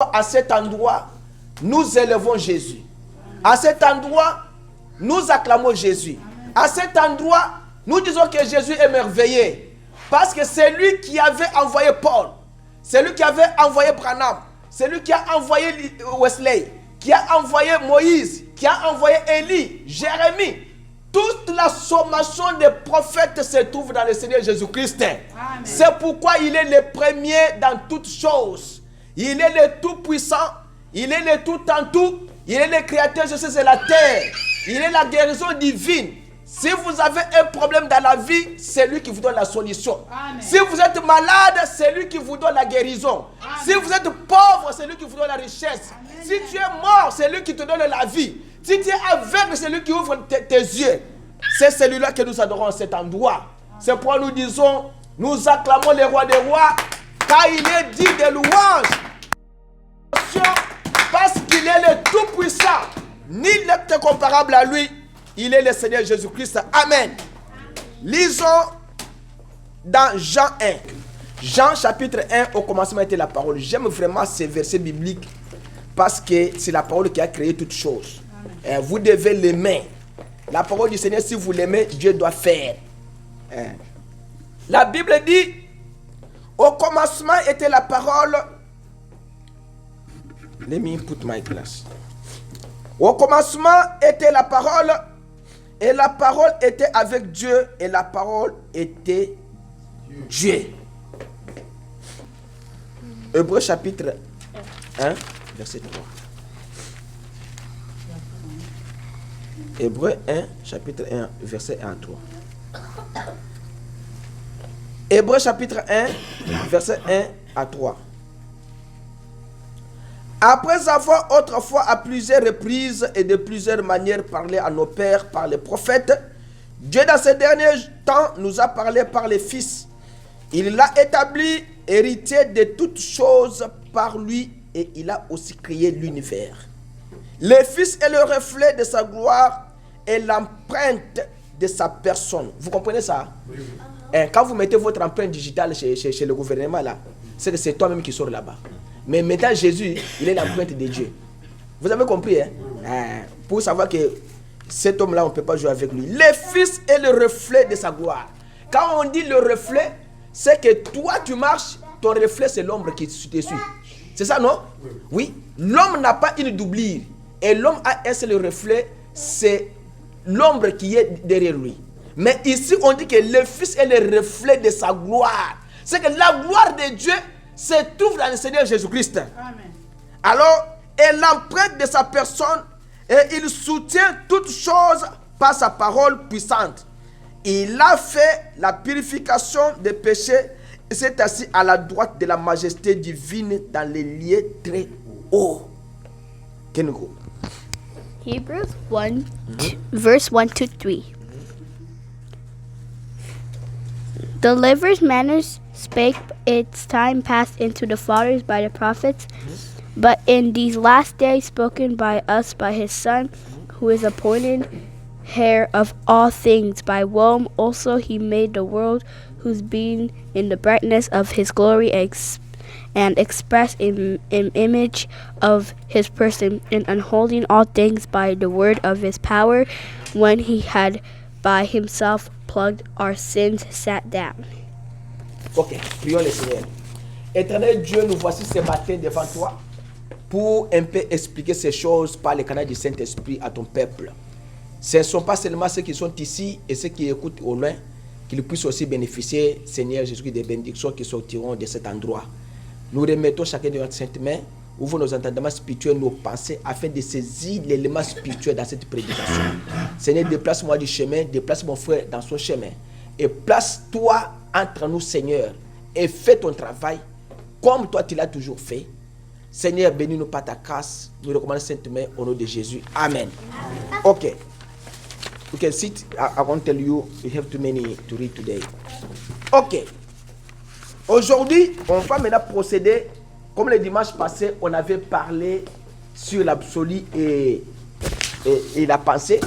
À cet endroit, nous élevons Jésus. À cet endroit, nous acclamons Jésus. À cet endroit, nous disons que Jésus est merveilleux. Parce que c'est lui qui avait envoyé Paul. C'est lui qui avait envoyé Branham. C'est lui qui a envoyé Wesley. Qui a envoyé Moïse. Qui a envoyé Élie, Jérémie. Toute la sommation des prophètes se trouve dans le Seigneur Jésus-Christ. C'est pourquoi il est le premier dans toutes choses. Il est le tout-puissant, il est le tout-en-tout, il est le créateur de ce et la terre. Il est la guérison divine. Si vous avez un problème dans la vie, c'est lui qui vous donne la solution. Amen. Si vous êtes malade, c'est lui qui vous donne la guérison. Amen. Si vous êtes pauvre, c'est lui qui vous donne la richesse. Amen. Si tu es mort, c'est lui qui te donne la vie. Si tu es aveugle, c'est lui qui ouvre tes yeux. C'est celui-là que nous adorons à cet endroit. C'est pourquoi nous disons, nous acclamons le roi des rois, car il est dit de louanges. Parce qu'il est le tout-puissant, ni n'est comparable à lui, il est le Seigneur Jésus-Christ. Amen. Lisons dans Jean 1. Jean chapitre 1, au commencement était la parole. J'aime vraiment ces versets bibliques parce que c'est la parole qui a créé toutes choses. Vous devez l'aimer. La parole du Seigneur, si vous l'aimez, Dieu doit faire. La Bible dit, au commencement était la parole. Let me put my glass. Au commencement était la parole, et la parole était avec Dieu, et la parole était Dieu. Hébreux chapitre 1, verset 3. Hébreux 1, chapitre 1, verset 1 à 3. Hébreux chapitre 1, verset 1 à 3. Après avoir autrefois à plusieurs reprises et de plusieurs manières parlé à nos pères par les prophètes, Dieu dans ces derniers temps nous a parlé par les fils. Il l'a établi héritier de toutes choses par lui et il a aussi créé l'univers. Le Fils est le reflet de sa gloire et l'empreinte de sa personne. Vous comprenez ça? Oui. Quand vous mettez votre empreinte digitale chez le gouvernement là, c'est que c'est toi-même qui sors là-bas. Mais maintenant Jésus, il est l'empreinte de Dieu. Vous avez compris, hein? Pour savoir que cet homme-là, on ne peut pas jouer avec lui. Le Fils est le reflet de sa gloire. Quand on dit le reflet, c'est que toi tu marches, ton reflet c'est l'ombre qui te suit. C'est ça, non? Oui. L'homme n'a pas une doublure. Et l'homme a un seul reflet, c'est l'ombre qui est derrière lui. Mais ici, on dit que le Fils est le reflet de sa gloire. C'est que la gloire de Dieu se trouve dans le Seigneur Jésus-Christ. Amen. Alors, et l'empreinte de sa personne, et il soutient toutes choses par sa parole puissante. Il a fait la purification des péchés et s'est assis à la droite de la majesté divine dans les lieux très hauts. Hebrews 1, verse 1 to 3. The livers manners spake its time past into the fathers by the prophets, but in these last days spoken by us by his Son, who is appointed heir of all things, by whom also he made the world, whose being in the brightness of his glory and expressed in image of his person, and unholding all things by the word of his power, when he had by himself plugged our sins, sat down. Ok, prions le Seigneur. Éternel Dieu, nous voici ce matin devant toi pour un peu expliquer ces choses par le canal du Saint-Esprit à ton peuple. Ce ne sont pas seulement ceux qui sont ici et ceux qui écoutent au loin, qu'ils puissent aussi bénéficier, Seigneur Jésus, des bénédictions qui sortiront de cet endroit. Nous remettons chacun de notre sainte main, ouvre nos entendements spirituels, nos pensées, afin de saisir l'élément spirituel dans cette prédication. Seigneur, déplace-moi du chemin, déplace mon frère dans son chemin. Et place-toi entre nous, Seigneur, et fais ton travail comme toi tu l'as toujours fait. Seigneur, bénis-nous par ta grâce. Nous recommandons sainte main au nom de Jésus. Amen. Ok. You can sit. I won't tell you. You have too many to read today. Ok. Aujourd'hui, on va maintenant procéder. Comme le dimanche passé, on avait parlé sur l'absolu et la pensée.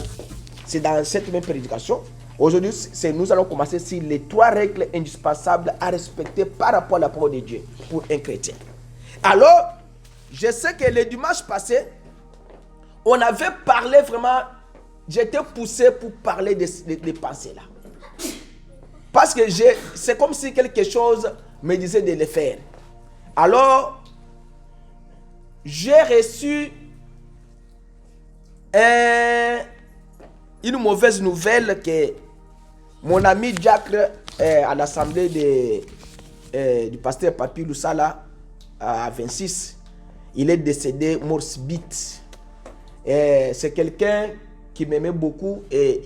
C'est dans cette même prédication. Aujourd'hui, nous allons commencer sur les 3 règles indispensables à respecter par rapport à la parole de Dieu pour un chrétien. Alors, je sais que le dimanche passé, on avait parlé vraiment, j'étais poussé pour parler des pensées là. Parce que c'est comme si quelque chose me disait de le faire. Alors, j'ai reçu une mauvaise nouvelle que mon ami Jack à l'assemblée du pasteur Papi Loussala à 26, il est décédé mort subite. C'est quelqu'un qui m'aimait beaucoup et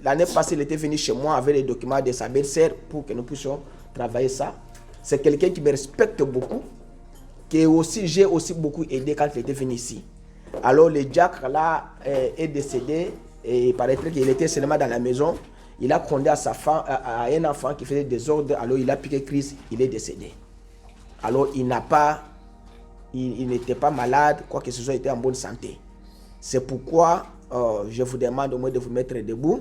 l'année passée il était venu chez moi avec les documents de sa belle-sœur pour que nous puissions travailler ça. C'est quelqu'un qui me respecte beaucoup, que aussi j'ai aussi beaucoup aidé quand il était venu ici. Alors le Jack là est décédé et il paraîtrait qu'il était seulement dans la maison. Il a condamné à sa femme, à un enfant qui faisait des ordres. Alors il a piqué crise, il est décédé. Alors il n'était pas malade, quoi que ce soit, il était en bonne santé. C'est pourquoi je vous demande au moins de vous mettre debout.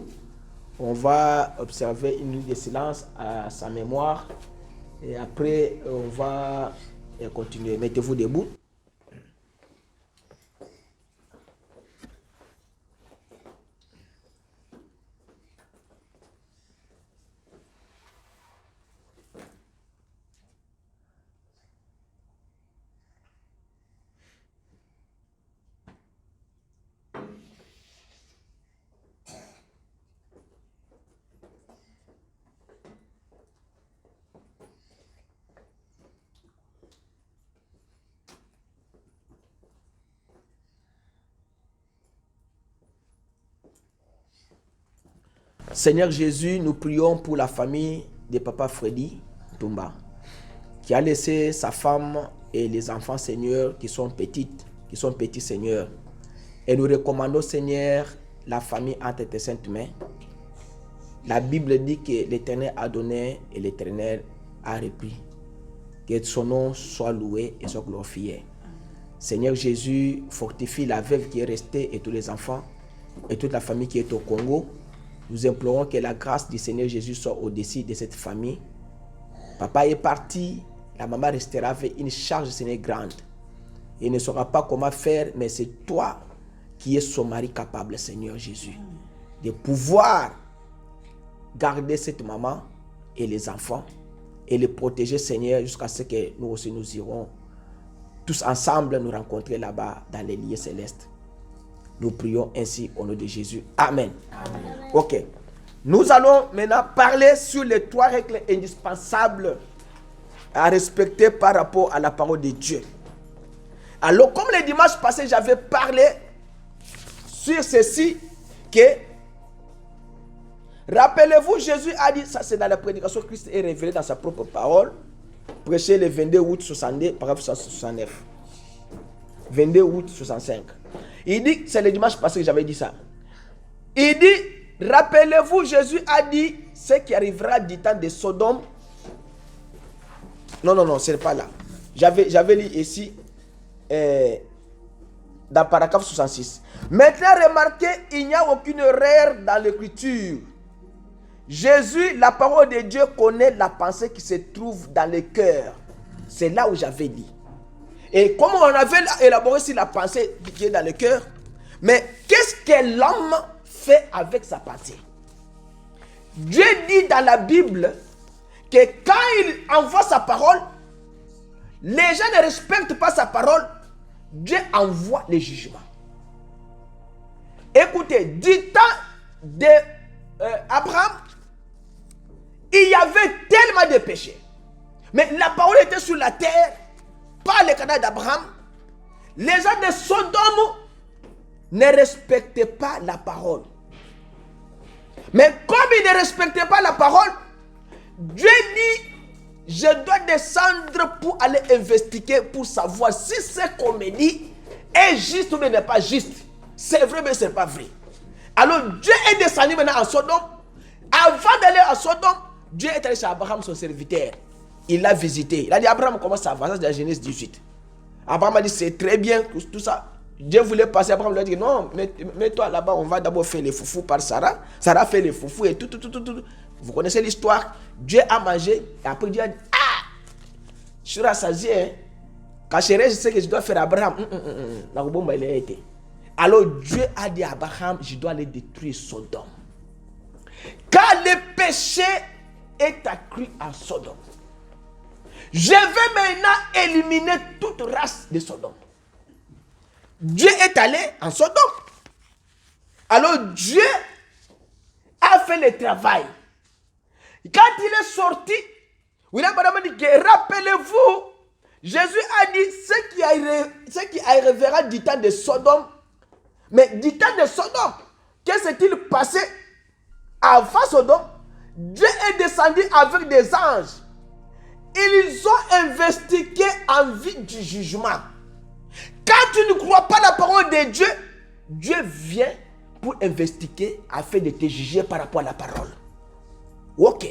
On va observer une minute de silence à sa mémoire et après on va continuer. Mettez-vous debout. Seigneur Jésus, nous prions pour la famille de Papa Freddy Toumba, qui a laissé sa femme et les enfants, Seigneur, qui sont petits, Seigneur. Et nous recommandons, Seigneur, la famille entre tes saintes mains. La Bible dit que l'Éternel a donné et l'Éternel a repris. Que son nom soit loué et soit glorifié. Seigneur Jésus, fortifie la veuve qui est restée et tous les enfants et toute la famille qui est au Congo. Nous implorons que la grâce du Seigneur Jésus soit au-dessus de cette famille. Papa est parti, la maman restera avec une charge, Seigneur, grande. Il ne saura pas comment faire, mais c'est toi qui es son mari capable, Seigneur Jésus, de pouvoir garder cette maman et les enfants et les protéger, Seigneur, jusqu'à ce que nous aussi nous irons tous ensemble nous rencontrer là-bas dans les lieux célestes. Nous prions ainsi au nom de Jésus. Amen. Amen. Ok. Nous allons maintenant parler sur les 3 règles indispensables à respecter par rapport à la parole de Dieu. Alors, comme le dimanche passé, j'avais parlé sur ceci, que, rappelez-vous, Jésus a dit, ça c'est dans la prédication, Christ est révélé dans sa propre parole, prêché le 22 août 62, paragraphe 69. 22 août 65. Il dit, c'est le dimanche passé que j'avais dit ça. Il dit, rappelez-vous, Jésus a dit, ce qui arrivera du temps de Sodome. Non, ce n'est pas là. J'avais lu ici, dans paragraphe 66. Maintenant, remarquez, il n'y a aucune erreur dans l'écriture. Jésus, la parole de Dieu, connaît la pensée qui se trouve dans le cœur. C'est là où j'avais dit. Et comme on avait élaboré sur la pensée qui est dans le cœur, mais qu'est-ce que l'homme fait avec sa pensée? Dieu dit dans la Bible que quand il envoie sa parole, les gens ne respectent pas sa parole, Dieu envoie les jugements. Écoutez, du temps d'Abraham, il y avait tellement de péchés. Mais la parole était sur la terre, par le canal d'Abraham. Les gens de Sodome ne respectaient pas la parole. Mais comme ils ne respectaient pas la parole, Dieu dit, je dois descendre pour aller investiguer, pour savoir si ce qu'on me dit est juste ou n'est pas juste. C'est vrai, mais ce n'est pas vrai. Alors Dieu est descendu maintenant en Sodome. Avant d'aller à Sodome, Dieu est allé chez Abraham, son serviteur. Il l'a visité. Il a dit, Abraham, comment ça va? Ça, c'est la Genèse 18. Abraham a dit, c'est très bien, tout ça. Dieu voulait passer. Abraham lui a dit, non, mets-toi là-bas, on va d'abord faire les foufous par Sarah. Sarah fait les foufous et tout. Vous connaissez l'histoire. Dieu a mangé. Et après, Dieu a dit, je suis rassasié. Hein. Quand je sais que je dois faire Abraham, il a été. Alors Dieu a dit à Abraham, je dois aller détruire Sodome. Quand le péché est accru à Sodome, je vais maintenant éliminer toute race de Sodome. Dieu est allé en Sodome. Alors Dieu a fait le travail. Quand il est sorti, William Branham dit que rappelez-vous, Jésus a dit ce qui arrivera du temps de Sodome. Mais du temps de Sodome, qu'est-ce qui s'est-il passé avant Sodome? Dieu est descendu avec des anges. Ils ont investigué en vue du jugement. Quand tu ne crois pas la parole de Dieu, Dieu vient pour investiguer afin de te juger par rapport à la parole. Ok.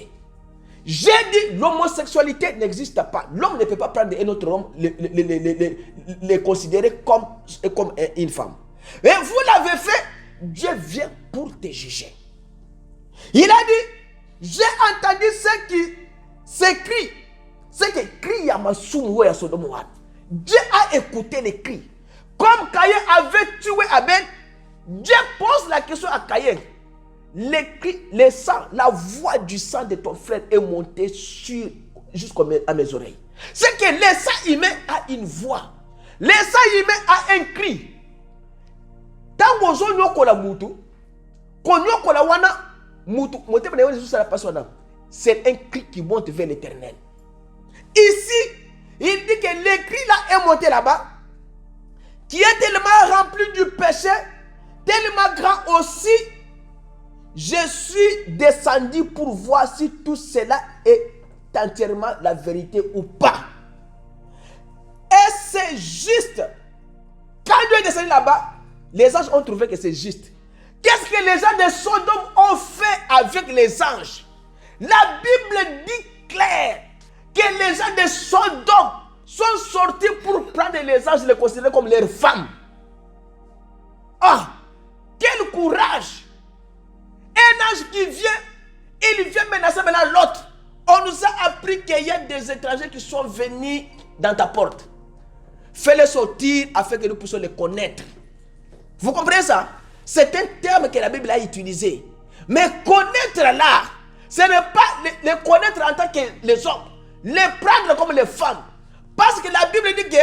J'ai dit l'homosexualité n'existe pas. L'homme ne peut pas prendre un autre homme, le considérer comme une femme. Et vous l'avez fait, Dieu vient pour te juger. Il a dit, j'ai entendu ce qui s'écrit, ce qui crie à Masumu et à Sodomoa. Dieu a écouté les cris. Comme Caïn avait tué Abel, Dieu pose la question à Caïn. Les cris, les sangs, la voix du sang de ton frère est montée jusqu'à mes oreilles. C'est que le sang humain a une voix. Le sang humain a un cri. Tant que c'est un cri qui monte vers l'éternel. Ici, il dit que le cri là est monté là-bas, qui est tellement rempli du péché, tellement grand aussi. Je suis descendu pour voir si tout cela est entièrement la vérité ou pas. Et c'est juste. Quand Dieu est descendu là-bas, les anges ont trouvé que c'est juste. Qu'est-ce que les gens de Sodome ont fait avec les anges? La Bible dit clair que les gens de Sodome sont sortis pour prendre les anges et les considérer comme leurs femmes. Ah, quel courage! Un ange qui vient, il vient menacer maintenant l'autre. On nous a appris qu'il y a des étrangers qui sont venus dans ta porte. Fais-les sortir afin que nous puissions les connaître. Vous comprenez ça? C'est un terme que la Bible a utilisé. Mais connaître là, ce n'est pas les connaître en tant que les hommes, les prendre comme les femmes. Parce que la Bible dit que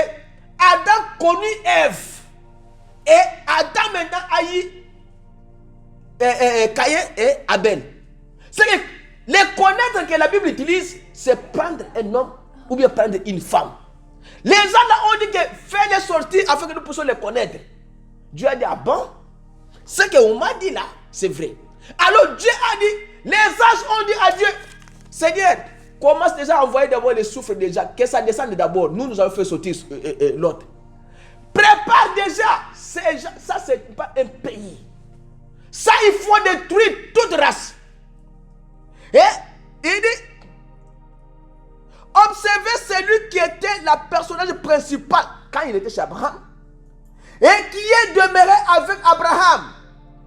Adam connut Ève. Et Adam maintenant a eu Caïn et Abel. C'est que les connaître que la Bible utilise, c'est prendre un homme ou bien prendre une femme. Les gens là ont dit que fais-les sortir afin que nous puissions les connaître. Dieu a dit, ah bon? Ce qu'on m'a dit là, c'est vrai. Alors Dieu a dit, les anges ont dit à Dieu, Seigneur, commence déjà à envoyer d'abord les souffles déjà, que ça descende d'abord. Nous avons fait sortir l'autre. Prépare déjà. Ça, c'est pas un pays. Ça, il faut détruire toute race. Et il dit, observez celui qui était le personnage principal quand il était chez Abraham et qui est demeuré avec Abraham.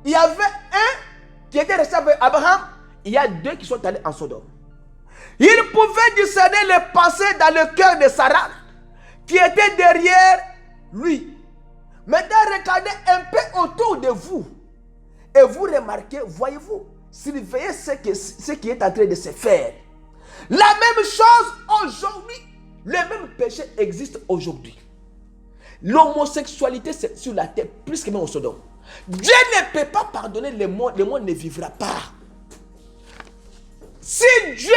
Il y avait un qui était resté avec Abraham, il y a deux qui sont allés en Sodome. Il pouvait discerner les pensées dans le cœur de Sarah qui était derrière lui. Maintenant, regardez un peu autour de vous. Et vous remarquez, voyez-vous, surveillez ce qui est en train de se faire. La même chose aujourd'hui, le même péché existe aujourd'hui. L'homosexualité c'est sur la terre, plus que même au Sodome. Dieu ne peut pas pardonner le monde ne vivra pas. Si Dieu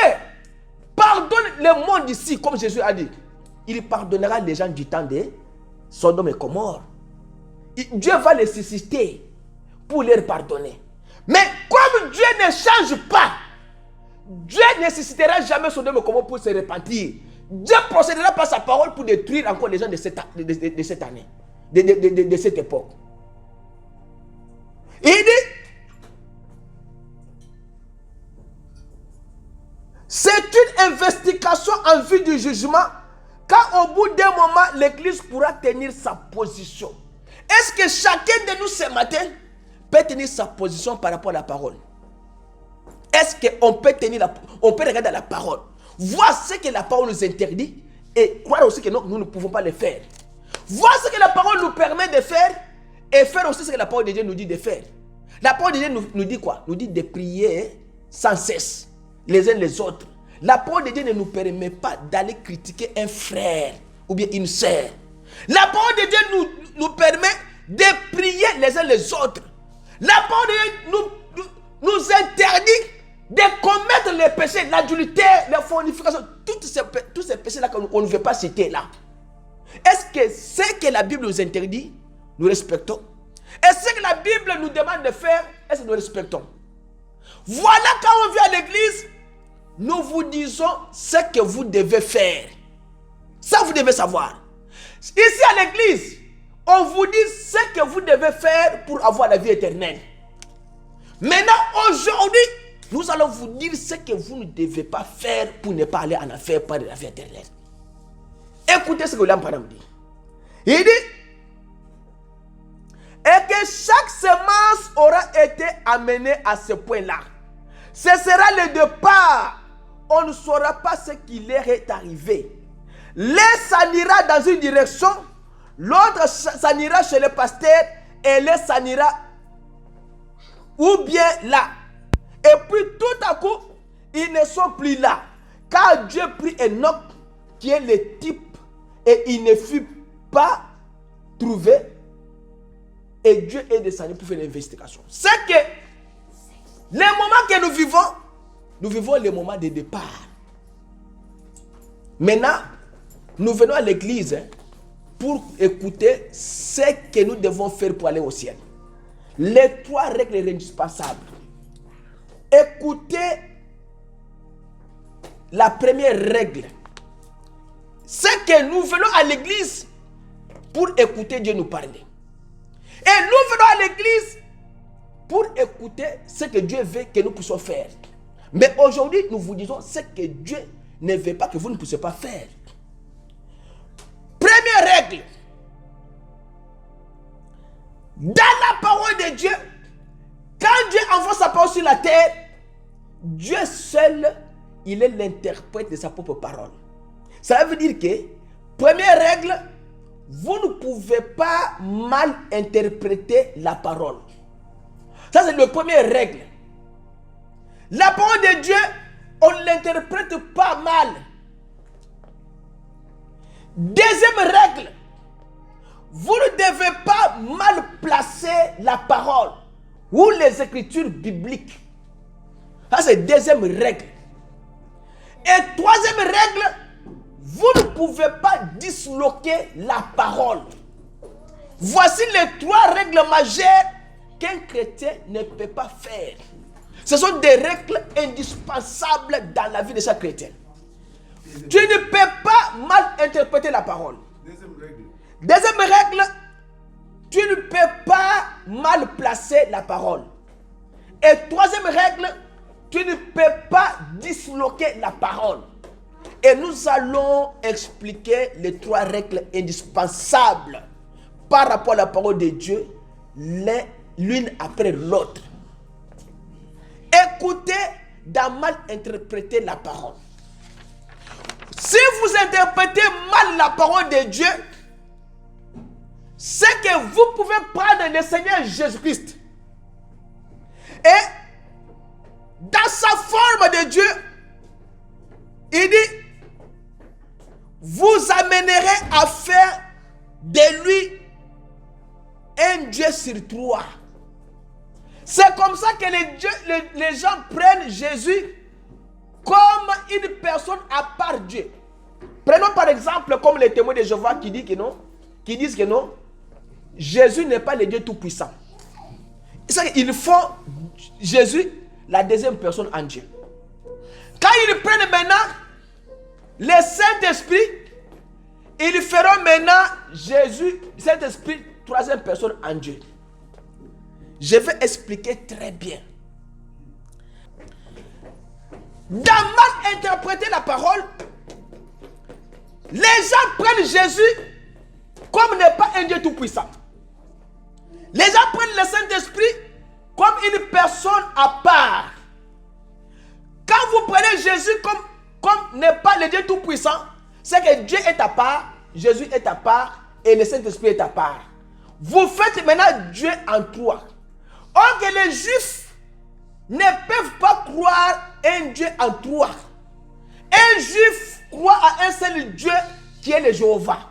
pardonne le monde ici, comme Jésus a dit, il pardonnera les gens du temps de Sodome et Gomorrhe. Dieu va les susciter pour leur pardonner. Mais comme Dieu ne change pas, Dieu ne suscitera jamais Sodome et Gomorrhe pour se repentir. Dieu procédera par sa parole pour détruire encore les gens de cette année, de cette époque. Il dit, c'est une investigation en vue du jugement, quand au bout d'un moment, l'Église pourra tenir sa position. Est-ce que chacun de nous ce matin peut tenir sa position par rapport à la parole? Est-ce qu'on peut regarder la parole, voir ce que la parole nous interdit et croire aussi que nous ne pouvons pas le faire. Voir ce que la parole nous permet de faire et faire aussi ce que la parole de Dieu nous dit de faire. La parole de Dieu nous dit quoi? Nous dit de prier sans cesse, les uns les autres. La parole de Dieu ne nous permet pas d'aller critiquer un frère ou bien une sœur. La parole de Dieu nous permet de prier les uns les autres. La parole de Dieu nous interdit de commettre les péchés, l'adultère, la fornication, tous ces péchés-là qu'on ne veut pas citer là. Est-ce que ce que la Bible nous interdit, nous respectons? Et ce que la Bible nous demande de faire, est-ce que nous respectons? Voilà, quand on vient à l'église, nous vous disons ce que vous devez faire. Ça, vous devez savoir. Ici à l'église, on vous dit ce que vous devez faire pour avoir la vie éternelle. Maintenant, aujourd'hui, nous allons vous dire ce que vous ne devez pas faire pour ne pas aller en enfer par la vie éternelle. Écoutez ce que William Branham dit. Il dit, et que chaque semence aura été amenée à ce point-là. Ce sera le départ. On ne saura pas ce qui leur est arrivé. L'un s'en ira dans une direction, l'autre s'en ira chez le pasteur, et l'un s'en ira ou bien là. Et puis tout à coup, ils ne sont plus là. Car Dieu prit Enoch, qui est le type, et il ne fut pas trouvé. Et Dieu est descendu pour faire l'investigation. C'est que les moments que nous vivons les moments de départ. Maintenant, nous venons à l'église pour écouter ce que nous devons faire pour aller au ciel. Les 3 règles indispensables. Écoutez la première règle. C'est que nous venons à l'église pour écouter Dieu nous parler. Et nous venons à l'église pour écouter ce que Dieu veut que nous puissions faire. Mais aujourd'hui, nous vous disons ce que Dieu ne veut pas que vous ne puissiez pas faire. Première règle. Dans la parole de Dieu, quand Dieu envoie sa parole sur la terre, Dieu seul, il est l'interprète de sa propre parole. Ça veut dire que, première règle, vous ne pouvez pas mal interpréter la parole. Ça, c'est la première règle. La parole de Dieu, on ne l'interprète pas mal. Deuxième règle, vous ne devez pas mal placer la parole ou les écritures bibliques. Ça, c'est deuxième règle. Et troisième règle, vous ne pouvez pas disloquer la parole. Voici les 3 règles majeures qu'un chrétien ne peut pas faire. Ce sont des règles indispensables dans la vie de chaque chrétien. Tu ne peux pas mal interpréter la parole. Deuxième règle, tu ne peux pas mal placer la parole. Et troisième règle, tu ne peux pas disloquer la parole. Et nous allons expliquer les 3 règles indispensables par rapport à la parole de Dieu, l'une après l'autre. Écoutez d'en mal interpréter la parole. Si vous interprétez mal la parole de Dieu, c'est que vous pouvez prendre le Seigneur Jésus-Christ et dans sa forme de Dieu, il dit, vous amènerez à faire de lui un Dieu sur 3. C'est comme ça que les gens prennent Jésus comme une personne à part Dieu. Prenons par exemple comme les témoins de Jéhovah qui disent que non, Jésus n'est pas le Dieu tout-puissant. Ils font Jésus la deuxième personne en Dieu. Quand ils prennent maintenant le Saint-Esprit, ils feront maintenant Jésus, Saint-Esprit, troisième personne en Dieu. Je vais expliquer très bien. Dans mal interpréter la parole, les gens prennent Jésus comme n'est pas un Dieu tout-puissant. Les gens prennent le Saint-Esprit comme une personne à part. Quand vous prenez Jésus comme n'est pas le Dieu tout-puissant, c'est que Dieu est à part, Jésus est à part et le Saint-Esprit est à part. Vous faites maintenant Dieu en trois. Or que les Juifs ne peuvent pas croire un Dieu en trois. Un Juif croit à un seul Dieu qui est le Jéhovah.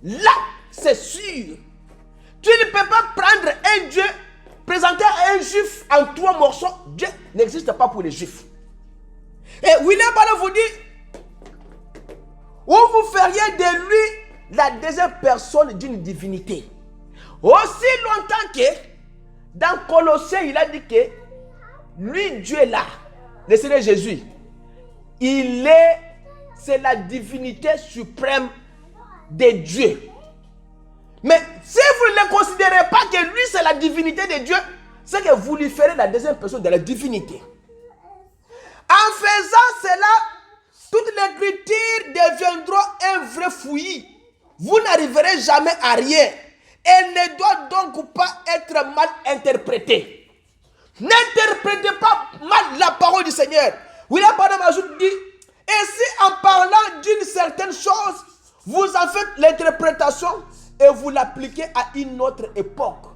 Là, c'est sûr. Tu ne peux pas prendre un Dieu, présenter à un Juif en trois morceaux. Dieu n'existe pas pour les Juifs. Et William Branham vous dit, ou vous feriez de lui la deuxième personne d'une divinité. Aussi longtemps que dans Colossiens, il a dit que lui, Dieu est là, le Seigneur Jésus. C'est la divinité suprême de Dieu. Mais si vous ne considérez pas que lui c'est la divinité de Dieu, c'est que vous lui ferez la deuxième personne de la divinité. En faisant cela, toute l'écriture deviendra un vrai fouillis. Vous n'arriverez jamais à rien. Elle ne doit donc pas être mal interprétée. N'interprétez pas mal la parole du Seigneur. William Branham ajoute dit, et si en parlant d'une certaine chose, vous en faites l'interprétation et vous l'appliquez à une autre époque.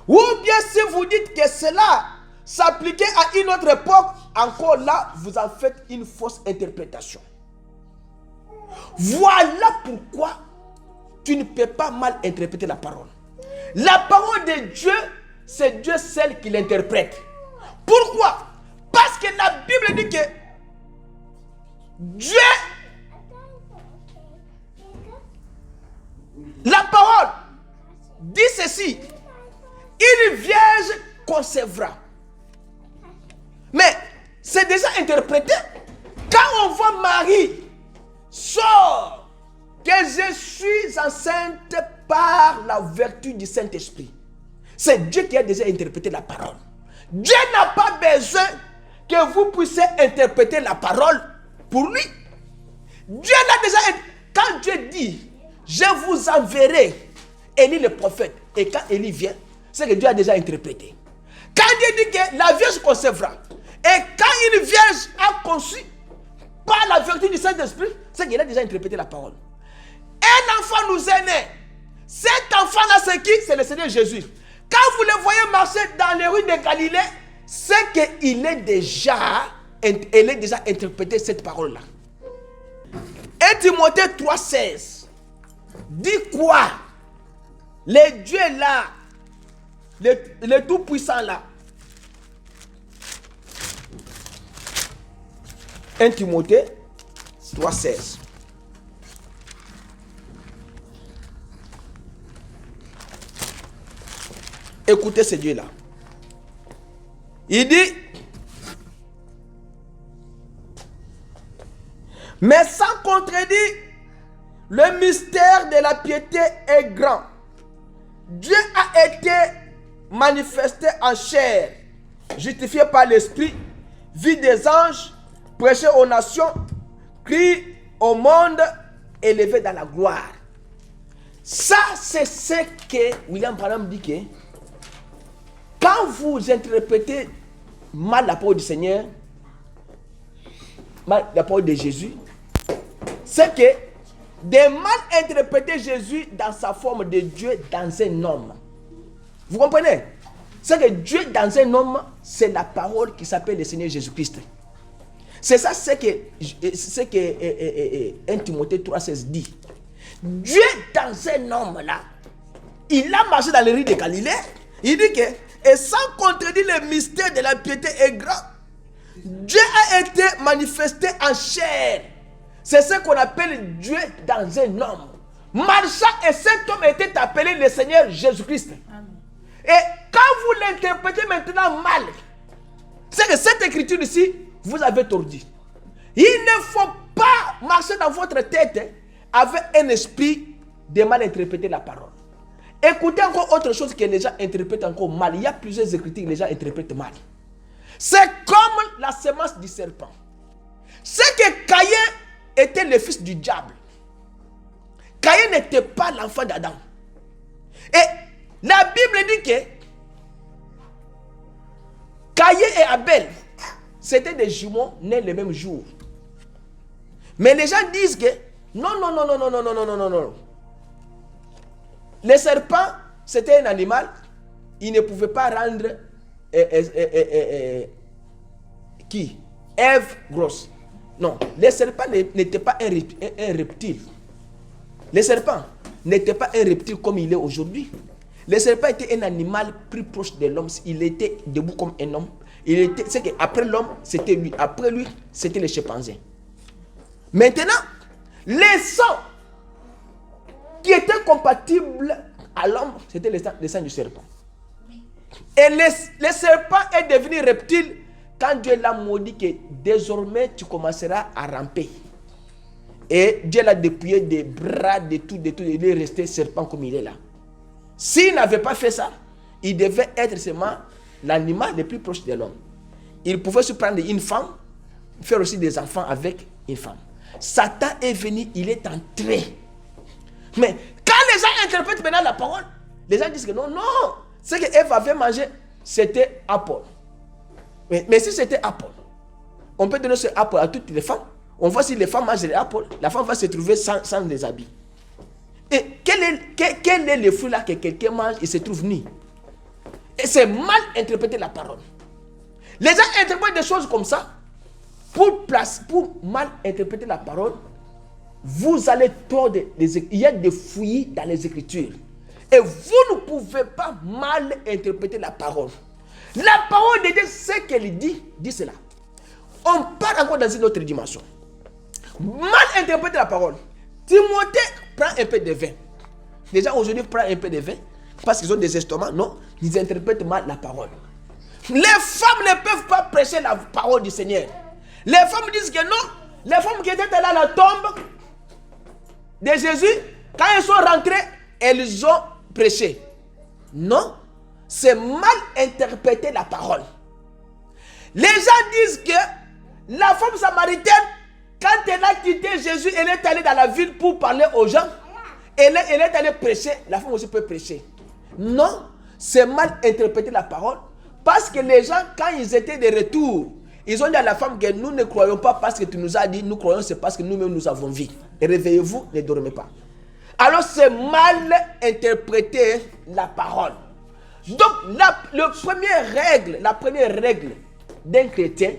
Ou bien si vous dites que cela s'appliquait à une autre époque, encore là, vous en faites une fausse interprétation. Voilà pourquoi tu ne peux pas mal interpréter la parole. La parole de Dieu, c'est Dieu seul qui l'interprète. Pourquoi? Parce que la Bible dit que Dieu, la parole dit ceci, une vierge concevra. Mais c'est déjà interprété. Quand on voit Marie sort que je suis enceinte par la vertu du Saint-Esprit, c'est Dieu qui a déjà interprété la parole. Dieu n'a pas besoin que vous puissiez interpréter la parole pour lui. Dieu l'a déjà. Quand Dieu dit, je vous enverrai Élie le prophète, et quand Élie vient, c'est que Dieu a déjà interprété. Quand Dieu dit que la vierge concevra, et quand une vierge a conçu par la vertu du Saint-Esprit, c'est qu'il a déjà interprété la parole. Un enfant nous est né. Cet enfant-là, c'est qui? C'est le Seigneur Jésus. Quand vous le voyez marcher dans les rues de Galilée, c'est qu'il est déjà interprété cette parole-là. 1 Timothée 3,16 dit quoi? Le Dieu là, le Tout-Puissant là. 1 Timothée 3,16. Écoutez ce Dieu là. Il dit, mais sans contredit, le mystère de la piété est grand. Dieu a été manifesté en chair, justifié par l'Esprit, vu des anges, prêché aux nations, crie au monde, élevé dans la gloire. Ça, c'est ce que William Branham dit que quand vous interprétez mal la parole du Seigneur, mal la parole de Jésus, c'est que de mal interpréter Jésus dans sa forme de Dieu dans un homme. Vous comprenez? C'est que Dieu dans un homme, c'est la parole qui s'appelle le Seigneur Jésus-Christ. C'est ça ce que 1 Timothée 3,16 dit. Dieu dans un homme là, il a marché dans les rues de Galilée. Il dit que, et sans contredire le mystère de la piété est grand, Dieu a été manifesté en chair. C'est ce qu'on appelle Dieu dans un homme. Marcha, et cet homme était appelé le Seigneur Jésus-Christ. Et quand vous l'interprétez maintenant mal, c'est que cette écriture ici, vous avez tordu. Il ne faut pas marcher dans votre tête avec un esprit de mal interpréter la parole. Écoutez encore autre chose que les gens interprètent encore mal. Il y a plusieurs écritures que les gens interprètent mal. C'est comme la semence du serpent. C'est que Caïn était le fils du diable. Caïn n'était pas l'enfant d'Adam. Et la Bible dit que Caïn et Abel, c'était des jumeaux nés le même jour. Mais les gens disent que Non, non, non, non, non, non, non, non, non, non, non. Le serpent, c'était un animal. Il ne pouvait pas rendre qui? Ève grosse. Non, le serpent n'était pas un reptile. Le serpent n'était pas un reptile comme il est aujourd'hui. Le serpent était un animal plus proche de l'homme. Il était debout comme un homme. C'est qu'après l'homme, c'était lui. Après lui, c'était le chimpanzé. Maintenant, les sangs qui étaient compatibles à l'homme, c'était le sang du serpent. Et le serpent est devenu reptile quand Dieu l'a maudit que désormais tu commenceras à ramper. Et Dieu l'a dépouillé des bras, de tout, il est resté serpent comme il est là. S'il n'avait pas fait ça, il devait être seulement l'animal le plus proche de l'homme. Il pouvait se prendre une femme, faire aussi des enfants avec une femme. Satan est venu, il est entré. Mais quand les gens interprètent maintenant la parole, les gens disent que non, non, ce que Ève avait mangé, c'était apple. Mais si c'était apple, on peut donner ce apple à toutes les femmes. On voit si les femmes mangent les apples, la femme va se trouver sans des habits. Et quel est le fruit là que quelqu'un mange, il se trouve nu? Et c'est mal interpréter la parole. Les gens interprètent des choses comme ça. Pour mal interpréter la parole, vous allez tordre il y a des fouillis dans les Écritures. Et vous ne pouvez pas mal interpréter la parole. La parole de Dieu, ce qu'elle dit cela. On part encore dans une autre dimension. Mal interpréter la parole. Timothée prend un peu de vin. Les gens aujourd'hui prennent un peu de vin parce qu'ils ont des estomacs. Non, ils interprètent mal la parole. Les femmes ne peuvent pas prêcher la parole du Seigneur. Les femmes disent que non. Les femmes qui étaient allées à la tombe de Jésus, quand elles sont rentrées, elles ont prêché. Non, c'est mal interpréter la parole. Les gens disent que la femme samaritaine, quand elle a quitté Jésus, elle est allée dans la ville pour parler aux gens. Elle est allée prêcher. La femme aussi peut prêcher. Non, c'est mal interpréter la parole. Parce que les gens, quand ils étaient de retour, ils ont dit à la femme que nous ne croyons pas parce que tu nous as dit, nous croyons c'est parce que nous-mêmes nous avons vu. Et réveillez-vous, ne dormez pas. Alors c'est mal interpréter la parole. Donc la première règle d'un chrétien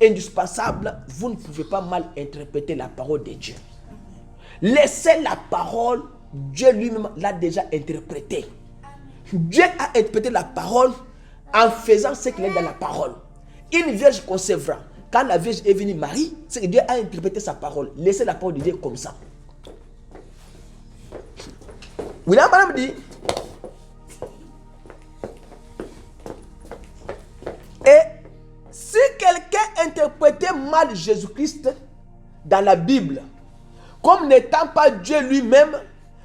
indispensable, vous ne pouvez pas mal interpréter la parole de Dieu. Laissez la parole, Dieu lui-même l'a déjà interprétée. Dieu a interprété la parole en faisant ce qu'il est dans la parole. Une vierge concevra. Quand la vierge est venue Marie, c'est que Dieu a interprété sa parole. Laissez la parole de Dieu comme ça. William Branham dit, et si quelqu'un interprétait mal Jésus-Christ dans la Bible, comme n'étant pas Dieu lui-même,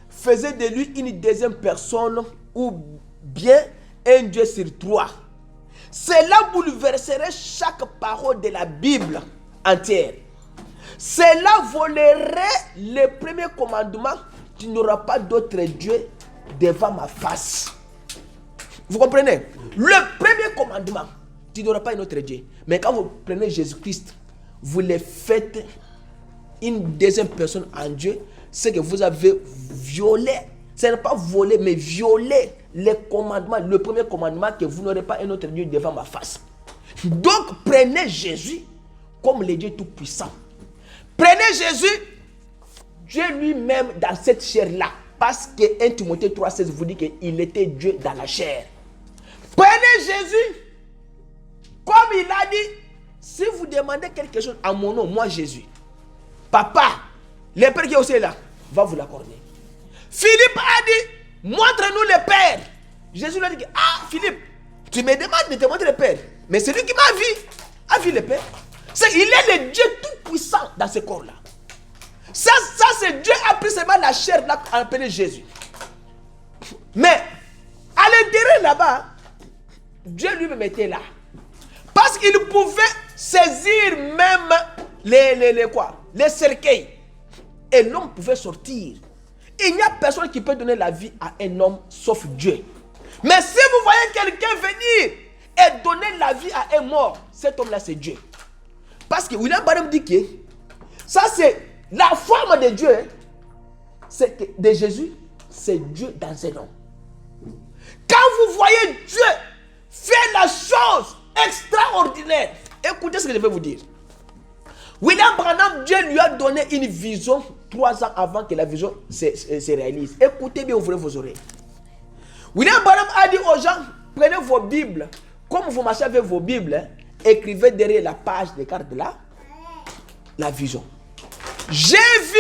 faisait de lui une deuxième personne ou bien un Dieu sur trois, cela bouleverserait chaque parole de la Bible entière. Cela volerait le premier commandement: tu n'auras pas d'autre Dieu devant ma face. Vous comprenez? Le premier commandement, tu n'auras pas un autre Dieu. Mais quand vous prenez Jésus-Christ, vous le faites une deuxième personne en Dieu, c'est que vous avez violé. Ce n'est pas volé, mais violé le commandement, le premier commandement, que vous n'aurez pas un autre Dieu devant ma face. Donc prenez Jésus comme le Dieu tout-puissant. Prenez Jésus, Dieu lui-même dans cette chair-là. Parce que 1 Timothée 3,16 vous dit qu'il était Dieu dans la chair. Prenez Jésus, comme il a dit, si vous demandez quelque chose à mon nom, moi Jésus, Papa, le Père qui est aussi là, va vous l'accorder. Philippe a dit, montre-nous le Père. Jésus lui a dit, ah Philippe, tu me demandes de te montrer le Père. Mais celui qui m'a vu, a vu le Père. Il est le Dieu tout-puissant dans ce corps-là. Ça c'est Dieu a pris seulement la chair là, appelée Jésus. Mais à l'intérieur là-bas, Dieu lui-même était là. Parce qu'il pouvait saisir même les cercueils. Et l'homme pouvait sortir. Il n'y a personne qui peut donner la vie à un homme sauf Dieu. Mais si vous voyez quelqu'un venir et donner la vie à un mort, cet homme-là c'est Dieu. Parce que William Branham dit que ça c'est La forme de Dieu, de Jésus, c'est Dieu dans un homme. Quand vous voyez Dieu faire la chose extraordinaire, écoutez ce que je vais vous dire. William Branham, Dieu lui a donné une vision 3 ans avant que la vision se réalise. Écoutez bien, ouvrez vos oreilles. William Branham a dit aux gens, prenez vos Bibles, comme vous marchez avec vos Bibles, écrivez derrière la page des cartes de la vision. J'ai vu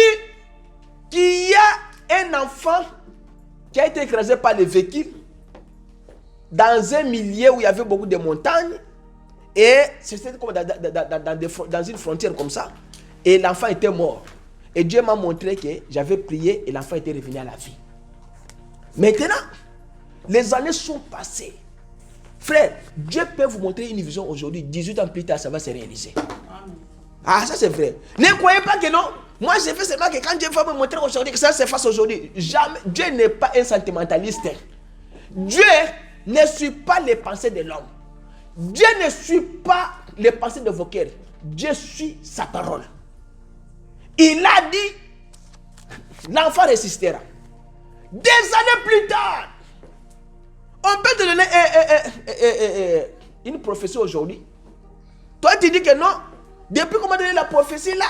qu'il y a un enfant qui a été écrasé par les véhicules dans un milieu où il y avait beaucoup de montagnes. Et c'était comme dans une frontière comme ça. Et l'enfant était mort. Et Dieu m'a montré que j'avais prié et l'enfant était revenu à la vie. Maintenant, les années sont passées. Frère, Dieu peut vous montrer une vision aujourd'hui. 18 ans plus tard, ça va se réaliser. Ah, ça c'est vrai. Ne croyez pas que non. Moi, j'ai fait seulement que quand Dieu va me montrer aujourd'hui que ça se fasse aujourd'hui. Jamais. Dieu n'est pas un sentimentaliste. Dieu ne suit pas les pensées de l'homme. Dieu ne suit pas les pensées de vos cœurs. Dieu suit sa parole. Il a dit, l'enfant ressuscitera. Des années plus tard, on peut te donner une prophétie aujourd'hui. Toi, tu dis que non. Depuis qu'on m'a donné la prophétie là,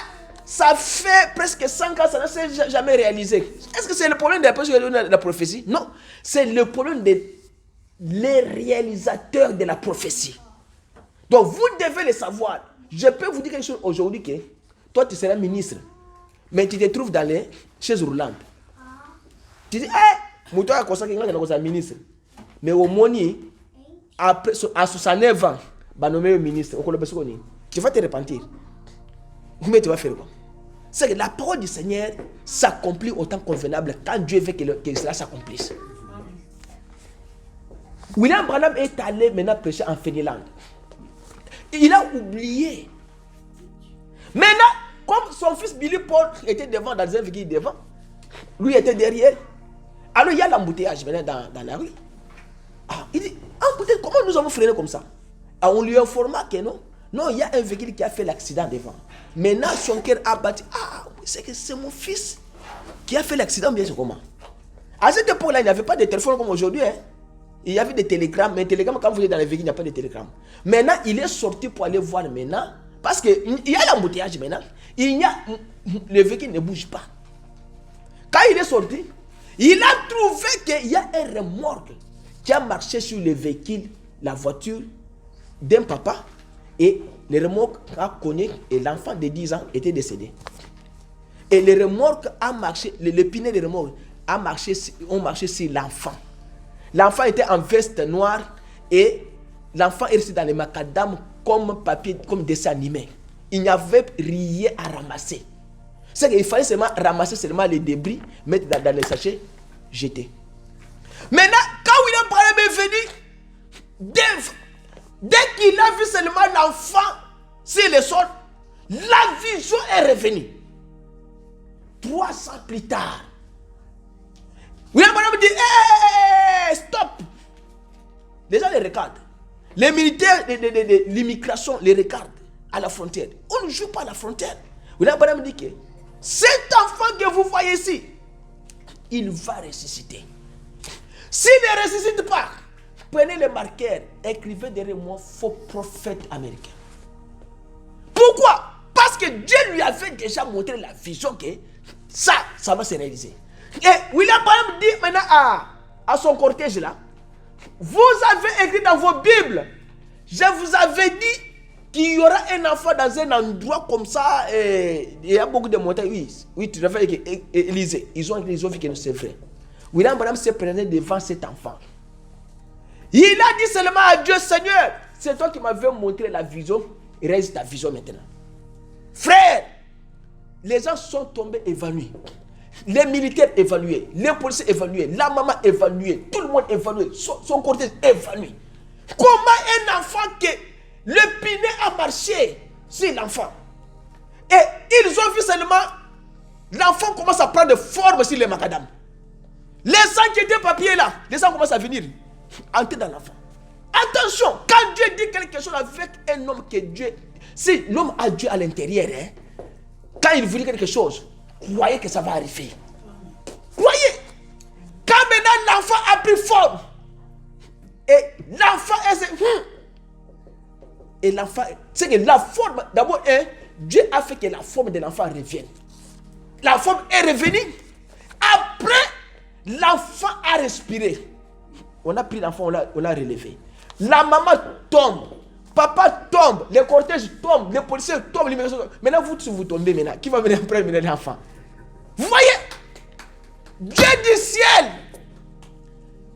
ça fait presque 5 ans, ça ne s'est jamais réalisé. Est-ce que c'est le problème de la personne qui a donné la prophétie? Non. C'est le problème des réalisateurs de la prophétie. Donc, vous devez le savoir. Je peux vous dire quelque chose aujourd'hui que toi, tu seras ministre, mais tu te trouves dans les chaises roulantes. Tu dis, moi, tu as un ministre. Mais au moins, après, à 69 ans, bah, nommé ministre, tu vas te repentir. Mais tu vas faire quoi? C'est que la parole du Seigneur s'accomplit au temps convenable quand Dieu veut que cela s'accomplisse. William Branham est allé maintenant prêcher en Finlande. Il a oublié. Maintenant, comme son fils Billy Paul était devant, dans un véhicule devant, lui était derrière. Alors il y a l'embouteillage maintenant dans la rue. Il dit, écoutez, comment nous avons freiné comme ça? On lui informa que non. Non, il y a un véhicule qui a fait l'accident devant. Maintenant, son cœur a battu. C'est que c'est mon fils qui a fait l'accident, bien sûr, comment? À cette époque-là, il n'y avait pas de téléphone comme aujourd'hui. Il y avait des télégrammes, mais télégrammes, quand vous êtes dans les véhicules, il n'y a pas de télégrammes. Maintenant, il est sorti pour aller voir maintenant, parce qu'il y a l'embouteillage maintenant, le véhicule ne bouge pas. Quand il est sorti, il a trouvé qu'il y a un remorque qui a marché sur le véhicule, la voiture d'un papa, et le remorque a cogné et l'enfant de 10 ans était décédé. Et le remorque a marché, le pinet de remorque ont marché sur l'enfant. L'enfant était en veste noire et l'enfant est resté dans les macadam comme papier, comme dessin animé. Il n'y avait rien à ramasser. C'est qu'il fallait seulement ramasser seulement les débris, mettre dans les sachets, jeter. Maintenant, quand William Branham est venu, dès qu'il a vu seulement l'enfant sur le sol, la vision est revenue. 3 ans plus tard, William Branham dit, stop. Les gens les regardent. Les militaires de l'immigration les regardent à la frontière. On ne joue pas à la frontière. William Branham dit que cet enfant que vous voyez ici, il va ressusciter. S'il ne ressuscite pas, prenez le marqueur, écrivez derrière moi faux prophète américain. Pourquoi? Parce que Dieu lui avait déjà montré la vision que ça va se réaliser. Et William Branham dit maintenant à son cortège là, vous avez écrit dans vos Bibles, je vous avais dit qu'il y aura un enfant dans un endroit comme ça, il y a beaucoup de montagnes. Oui, tu l'as fait avec Élysée. Ils ont vu que c'est vrai. William Branham s'est présenté devant cet enfant. Il a dit seulement à Dieu, Seigneur, c'est toi qui m'avais montré la vision, réalise ta vision maintenant. Frère, les gens sont tombés évanouis. Les militaires évalués, les policiers évalués, la maman évaluée, tout le monde évalué, son cortège évanoui. Comment un enfant que le pinet a marché sur l'enfant? Et ils ont vu seulement l'enfant commence à prendre forme sur les macadam. Les sangs qui étaient papiers là, les sangs commencent à venir entrer dans l'enfant. Attention, quand Dieu dit quelque chose avec un homme que Dieu, si l'homme a Dieu à l'intérieur, quand il voulait quelque chose, croyez que ça va arriver. Croyez. Quand maintenant l'enfant a pris forme, et l'enfant et l'enfant, c'est que la forme, d'abord, Dieu a fait que la forme de l'enfant revienne. La forme est revenue. Après, l'enfant a respiré. On a pris l'enfant, on l'a relevé. La maman tombe. Papa tombe. Les cortèges tombent. Les policiers tombent. Maintenant, vous tombez maintenant. Qui va venir prendre l'enfant? Vous voyez? Dieu du ciel,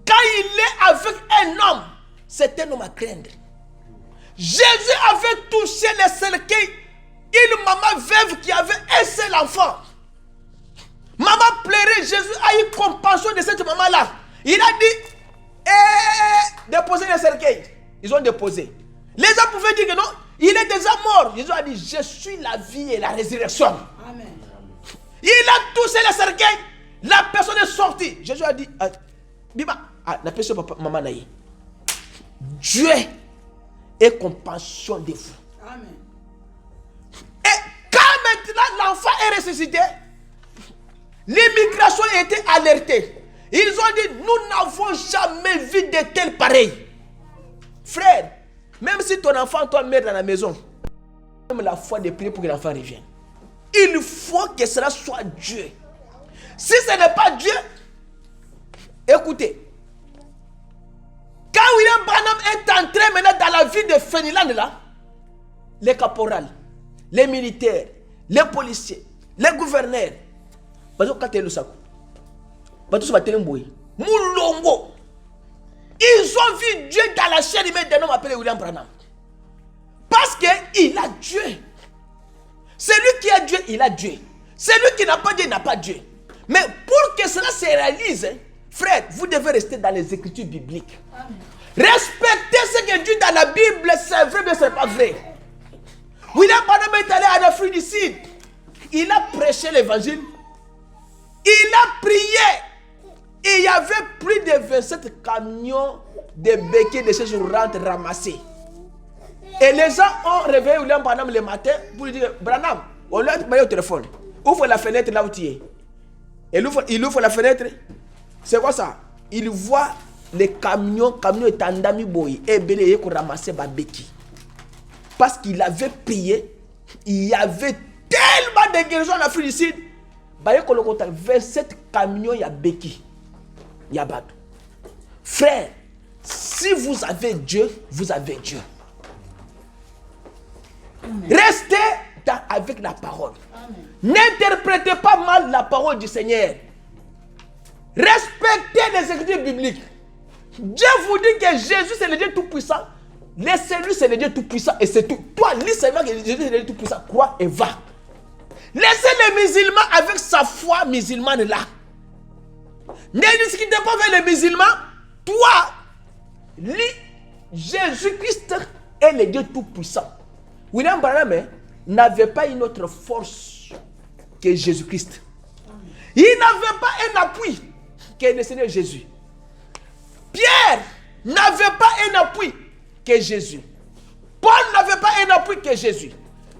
quand il est avec un homme, c'est un homme à craindre. Jésus avait touché les cercueils. Une maman veuve qui avait un seul enfant. Maman pleurait. Jésus a eu compassion de cette maman-là. Il a dit, déposez les cercueils. Ils ont déposé. Les gens pouvaient dire que non, il est déjà mort. Jésus a dit, je suis la vie et la résurrection. Amen. Il a touché les cercueils. La personne est sortie. Jésus a dit, Biba, la personne maman naïe. Dieu ait compassion de vous. Amen. Et quand maintenant l'enfant est ressuscité, l'immigration a été alertée. Ils ont dit, nous n'avons jamais vu de tels pareils. Frère, même si ton enfant toi meurt dans la maison, même la foi de prier pour que l'enfant revienne. Il faut que cela soit Dieu. Si ce n'est pas Dieu, écoutez. Quand William Branham est entré maintenant dans la ville de Feniland là, les caporales, les militaires, les policiers, les gouverneurs, ils ont vu Dieu dans la chair humaine d'un homme appelé William Branham. Parce qu'il a Dieu. Celui qui a Dieu, il a Dieu. Celui qui n'a pas Dieu, il n'a pas Dieu. Mais pour que cela se réalise, frère, vous devez rester dans les écritures bibliques. Amen. Respectez ce que Dieu dans la Bible, c'est vrai, mais ce n'est pas vrai. William Branham est allé en Afrique du Sud. Il a prêché l'évangile. Il a prié. Et il y avait plus de 27 camions de béquilles de ces rentrent ramassés. Et les gens ont réveillé William Branham le matin pour lui dire, Branham, on lui a dit au téléphone. Ouvre la fenêtre là où tu es. Et il ouvre la fenêtre. C'est quoi ça? Il voit les camions et tandami boy et belé pour ramasser ma béquille. Parce qu'il avait prié, il y avait tellement de guérisons en Afrique du Sud. Il y a 27 camions, il y a béquille. Il y a bateau. Frère, si vous avez Dieu, vous avez Dieu. Amen. Restez avec la parole. Amen. N'interprétez pas mal la parole du Seigneur. Respectez les écritures bibliques. Dieu vous dit que Jésus c'est le Dieu tout-puissant. Laissez-lui, c'est le Dieu tout-puissant et c'est tout. Toi, lis seulement que Jésus c'est le Dieu tout-puissant. Crois et va. Laissez les musulmans avec sa foi musulmane là. Ne discutez pas avec les musulmans. Toi, lis Jésus-Christ est le Dieu tout-puissant. William Branham n'avait pas une autre force que Jésus-Christ. Il n'avait pas un appui que le Seigneur Jésus. Pierre n'avait pas un appui que Jésus. Paul n'avait pas un appui que Jésus.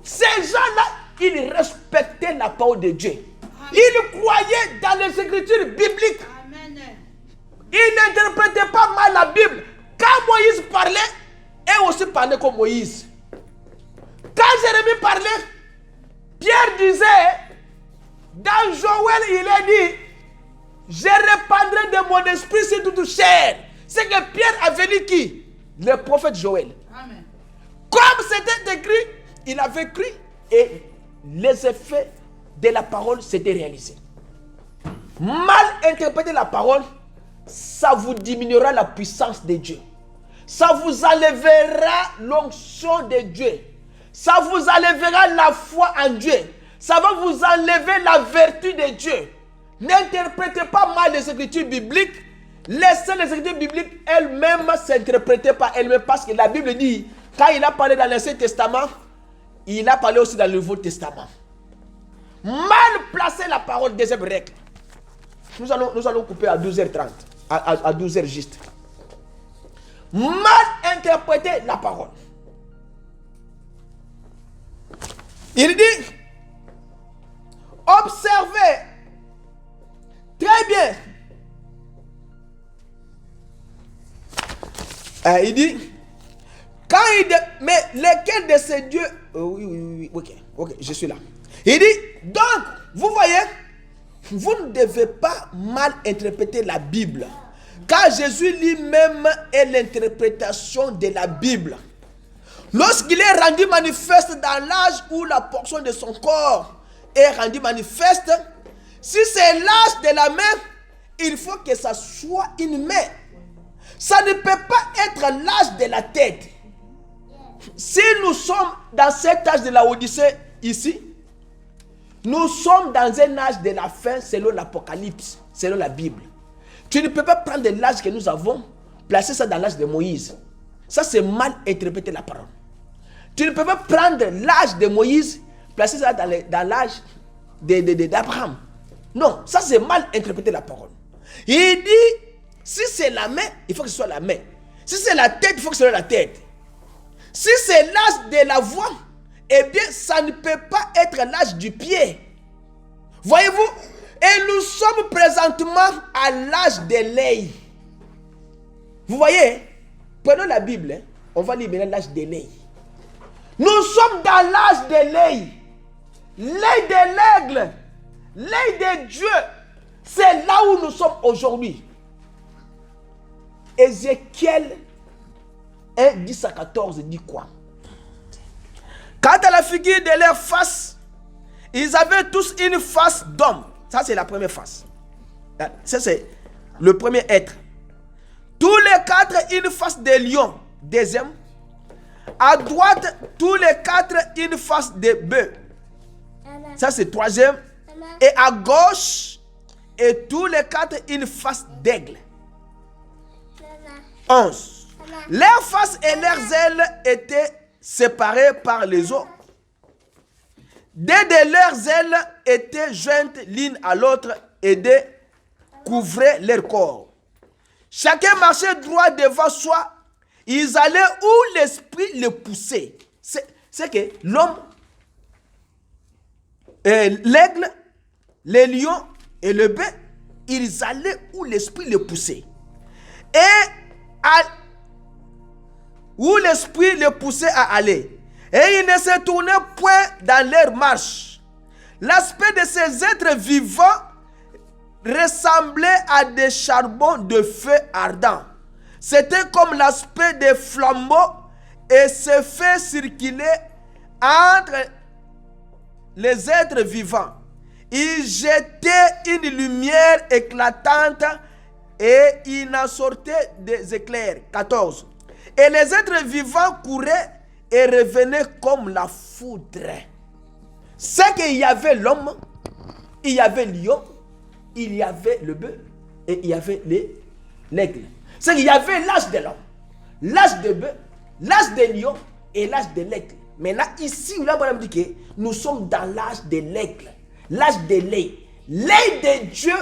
Ces gens-là, ils respectaient la parole de Dieu. Amen. Ils croyaient dans les écritures bibliques. Amen. Ils n'interprétaient pas mal la Bible. Quand Moïse parlait, eux aussi parlaient comme Moïse. Quand Jérémie parlait, Pierre disait, dans Joël, il a dit, je répandrai de mon esprit sur toute chair. C'est que Pierre avait dit qui? Le prophète Joël. Amen. Comme c'était écrit, il avait cru et les effets de la parole s'étaient réalisés. Mal interpréter la parole, ça vous diminuera la puissance de Dieu. Ça vous enlèvera l'onction de Dieu. Ça vous enlèvera la foi en Dieu. Ça va vous enlever la vertu de Dieu. N'interprétez pas mal les écritures bibliques. Laissez les écritures bibliques elles-mêmes s'interpréter par elles-mêmes. Parce que la Bible dit, quand il a parlé dans l'Ancien Testament, il a parlé aussi dans le Nouveau Testament. Mal placer la parole, deuxième règle. Nous allons couper à 12h30. À 12h juste. Mal interpréter la parole. Il dit, Observez. Très bien. Il dit, mais lequel de ces dieux... oui, ok, je suis là. Il dit, donc, vous voyez, vous ne devez pas mal interpréter la Bible. Car Jésus lui-même est l'interprétation de la Bible. Lorsqu'il est rendu manifeste dans l'âge où la portion de son corps est rendue manifeste, si c'est l'âge de la main, il faut que ça soit une main. Ça ne peut pas être l'âge de la tête. Si nous sommes dans cet âge de la Odyssée ici, nous sommes dans un âge de la fin selon l'Apocalypse, selon la Bible. Tu ne peux pas prendre l'âge que nous avons, placer ça dans l'âge de Moïse. Ça, c'est mal interpréter la parole. Tu ne peux pas prendre l'âge de Moïse, placer ça dans l'âge d'Abraham. Non, ça c'est mal interpréter la parole. Il dit, si c'est la main, il faut que ce soit la main. Si c'est la tête, il faut que ce soit la tête. Si c'est l'âge de la voix, eh bien, ça ne peut pas être l'âge du pied. Voyez-vous? Et nous sommes présentement à l'âge de l'œil. Vous voyez? Prenons la Bible, on va lire maintenant l'âge de l'œil. Nous sommes dans l'âge de l'œil. L'œil de l'aigle. L'œil de Dieu. C'est là où nous sommes aujourd'hui. Ézéchiel 1, 10 à 14 dit quoi? Quant à la figure de leur face, ils avaient tous une face d'homme. Ça, c'est la première face. Ça, c'est le premier être. Tous les quatre, une face de lion. Deuxième. À droite, tous les quatre, une face de bœuf. Ça, c'est troisième. Et à gauche, et tous les quatre, une face d'aigle. 11. Leurs faces et leurs ailes étaient séparées par les os. Deux de leurs ailes étaient jointes l'une à l'autre et deux couvraient leur corps. Chacun marchait droit devant soi. Ils allaient où l'esprit les poussait. C'est que l'homme, l'aigle, les lions et le bœuf, ils allaient où l'esprit les poussait. Et où l'esprit les poussait à aller. Et ils ne se tournaient point dans leur marche. L'aspect de ces êtres vivants ressemblait à des charbons de feu ardent. C'était comme l'aspect des flambeaux et se fait circuler entre les êtres vivants. Il jetait une lumière éclatante et il en sortait des éclairs. 14. Et les êtres vivants couraient et revenaient comme la foudre. C'est qu'il y avait l'homme, il y avait le lion, il y avait le bœuf et il y avait l'aigle. C'est qu'il y avait l'âge de l'homme, l'âge de bœuf, l'âge de lion et l'âge de l'aigle. Maintenant, ici, là, on dit que nous sommes dans l'âge de l'aigle, l'âge de l'œil. L'œil de Dieu,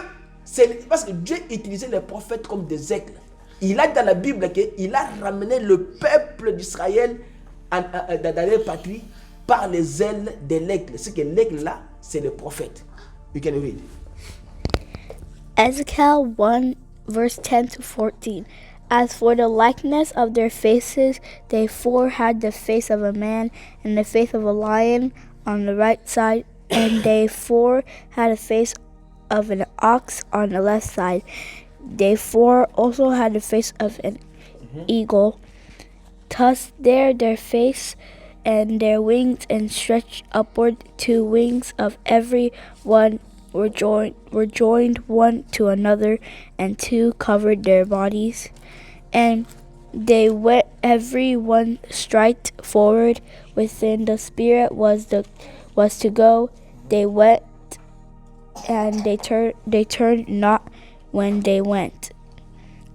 c'est parce que Dieu utilisait les prophètes comme des aigles. Il a dans la Bible qu'il a ramené le peuple d'Israël dans leur patrie par les ailes de l'aigle. C'est que l'aigle là, c'est le prophète. You can read. Ezekiel 1, verse 10 to 14. As for the likeness of their faces, they four had the face of a man and the face of a lion on the right side, and they four had a face of an ox on the left side. They four also had the face of an eagle. Thus their face and their wings and stretched upward. 2 wings of every one were joined one to another, and 2 covered their bodies. And they went every one straight forward. Within the spirit was to go. They went and they turned not when they went.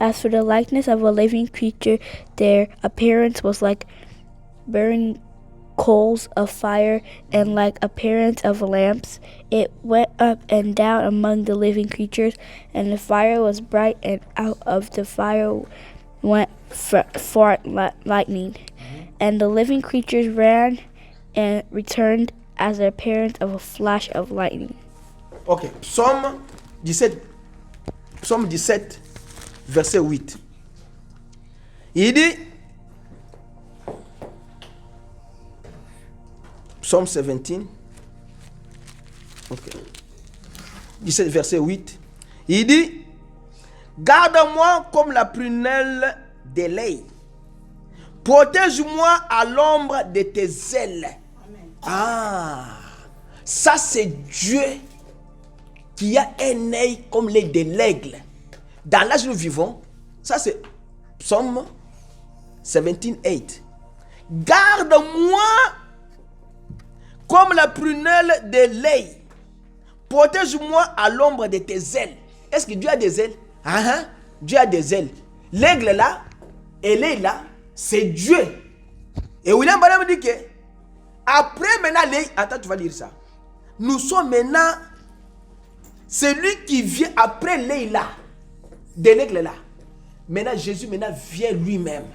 As for the likeness of a living creature, their appearance was like burning coals of fire and like appearance of lamps. It went up and down among the living creatures, and the fire was bright, and out of the fire went forth lightning. And the living creatures ran and returned as the appearance of a flash of lightning. Ok, Psaume 17, verset 8. Il dit, Psaume 17, ok, 17, verset 8. Il dit, garde-moi comme la prunelle de l'œil. Protège-moi à l'ombre de tes ailes. Amen. Ah, ça c'est Dieu qui a un œil comme l'œil de l'aigle. Dans l'âge où nous vivons, ça c'est Psaume 17, 8. Garde-moi comme la prunelle de l'œil. Protège-moi à l'ombre de tes ailes. Est-ce que Dieu a des ailes? Dieu a des ailes. L'aigle là, et l'œil là, c'est Dieu. Et William Branham dit que, après maintenant l'œil, attends, tu vas lire ça. Nous sommes maintenant, celui qui vient après l'œil là, de l'aigle là. Maintenant, Jésus maintenant vient lui-même.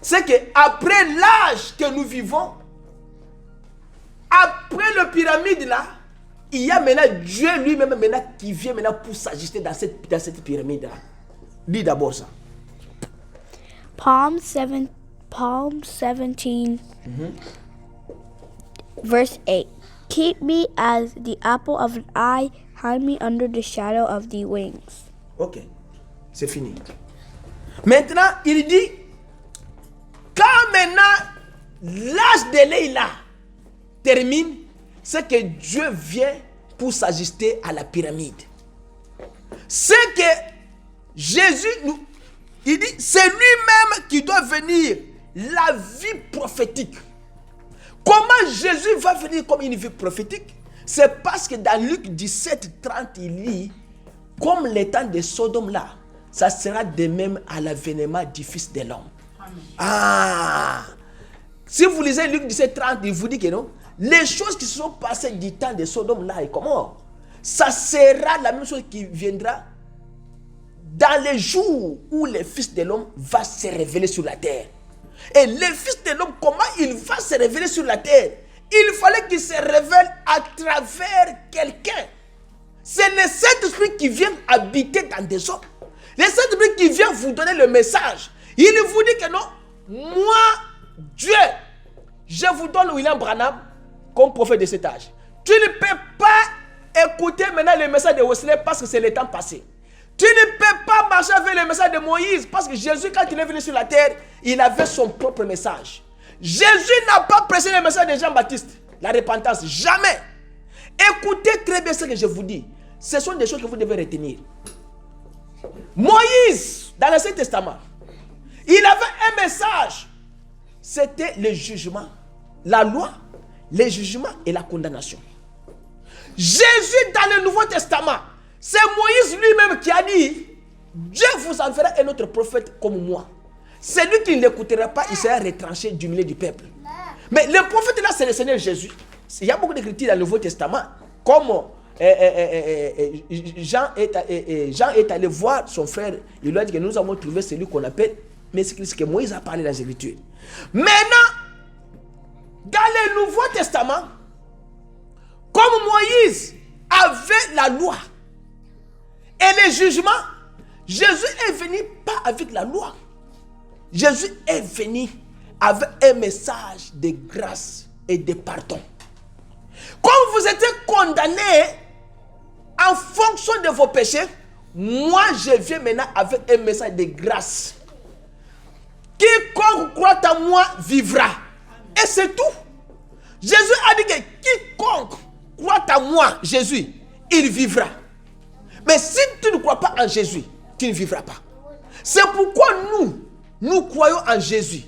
C'est que après l'âge que nous vivons, après le pyramide là, il y a maintenant Dieu lui-même maintenant qui vient maintenant pour s'ajuster dans cette pyramide là. Lis d'abord ça. Psalm 17, verse 8. Keep me as the apple of an eye, hide me under the shadow of the wings. Ok, c'est fini. Maintenant, il dit, quand maintenant l'âge de l'œil là termine, c'est que Dieu vient pour s'ajuster à la pyramide. C'est que Jésus nous, il dit, c'est lui-même qui doit venir la vie prophétique. Comment Jésus va venir comme une vie prophétique? C'est parce que dans Luc 17, 30, il dit, comme les temps de Sodome là, ça sera de même à l'avènement du Fils de l'homme. Ah! Si vous lisez Luc 17, 30, il vous dit que non, les choses qui se sont passées du temps de Sodome là, et comment? Ça sera la même chose qui viendra dans les jours où le Fils de l'homme va se révéler sur la terre. Et le Fils de l'homme, comment il va se révéler sur la terre? Il fallait qu'il se révèle à travers quelqu'un. C'est le Saint-Esprit qui vient habiter dans des hommes. Le Saint-Esprit qui vient vous donner le message. Il vous dit que non, moi, Dieu, je vous donne William Branham comme prophète de cet âge. Tu ne peux pas écouter maintenant le message de Wesley parce que c'est le temps passé. Tu ne peux pas marcher avec le message de Moïse parce que Jésus, quand il est venu sur la terre, il avait son propre message. Jésus n'a pas prêché le message de Jean-Baptiste, la repentance, jamais. Écoutez très bien ce que je vous dis. Ce sont des choses que vous devez retenir. Moïse, dans l'Ancien Testament, il avait un message. C'était le jugement, la loi, les jugements et la condamnation. Jésus, dans le Nouveau Testament, c'est Moïse lui-même qui a dit, Dieu vous enverra un autre prophète comme moi. Celui qui ne l'écoutera pas, il sera retranché du milieu du peuple. Mais le prophète là, c'est le Seigneur Jésus. Il y a beaucoup d'écritures dans le Nouveau Testament. Comme Jean est allé voir son frère. Il lui a dit que nous avons trouvé celui qu'on appelle, mais c'est ce que Moïse a parlé dans les Écritures. Maintenant, dans le Nouveau Testament, comme Moïse avait la loi et les jugements, Jésus est venu pas avec la loi. Jésus est venu avec un message de grâce et de pardon. Comme vous étiez condamné en fonction de vos péchés, moi je viens maintenant avec un message de grâce. Quiconque croit en moi vivra. Et c'est tout. Jésus a dit que quiconque croit en moi, Jésus, il vivra. Mais si tu ne crois pas en Jésus, tu ne vivras pas. C'est pourquoi nous croyons en Jésus.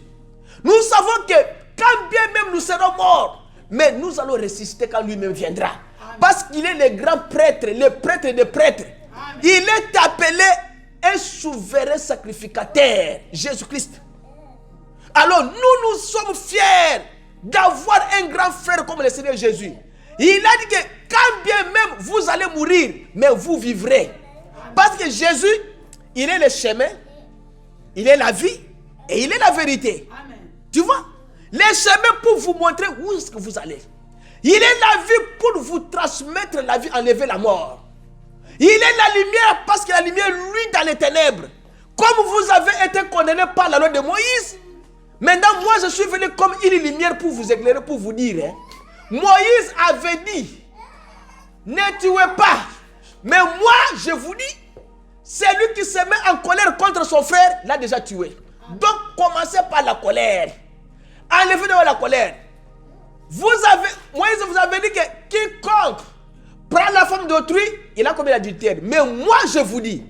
Nous savons que quand bien même nous serons morts, mais nous allons ressusciter quand lui-même viendra. Amen. Parce qu'il est le grand prêtre, le prêtre des prêtres. Amen. Il est appelé un souverain sacrificateur, Jésus-Christ. Alors nous sommes fiers d'avoir un grand frère comme le Seigneur Jésus. Il a dit que quand bien même vous allez mourir, mais vous vivrez. Parce que Jésus, il est le chemin, il est la vie et il est la vérité. Amen. Tu vois? Les chemins pour vous montrer où est-ce que vous allez. Il est la vie pour vous transmettre la vie, enlever la mort. Il est la lumière parce que la lumière luit dans les ténèbres. Comme vous avez été condamné par la loi de Moïse, maintenant moi je suis venu comme une lumière pour vous éclairer, pour vous dire. Moïse avait dit, ne tuez pas. Mais moi je vous dis, celui qui se met en colère contre son frère l'a déjà tué. Donc commencez par la colère. Enlevez de la colère. Moïse vous avez dit que quiconque prend la femme d'autrui, il a commis l'adultère. Mais moi je vous dis,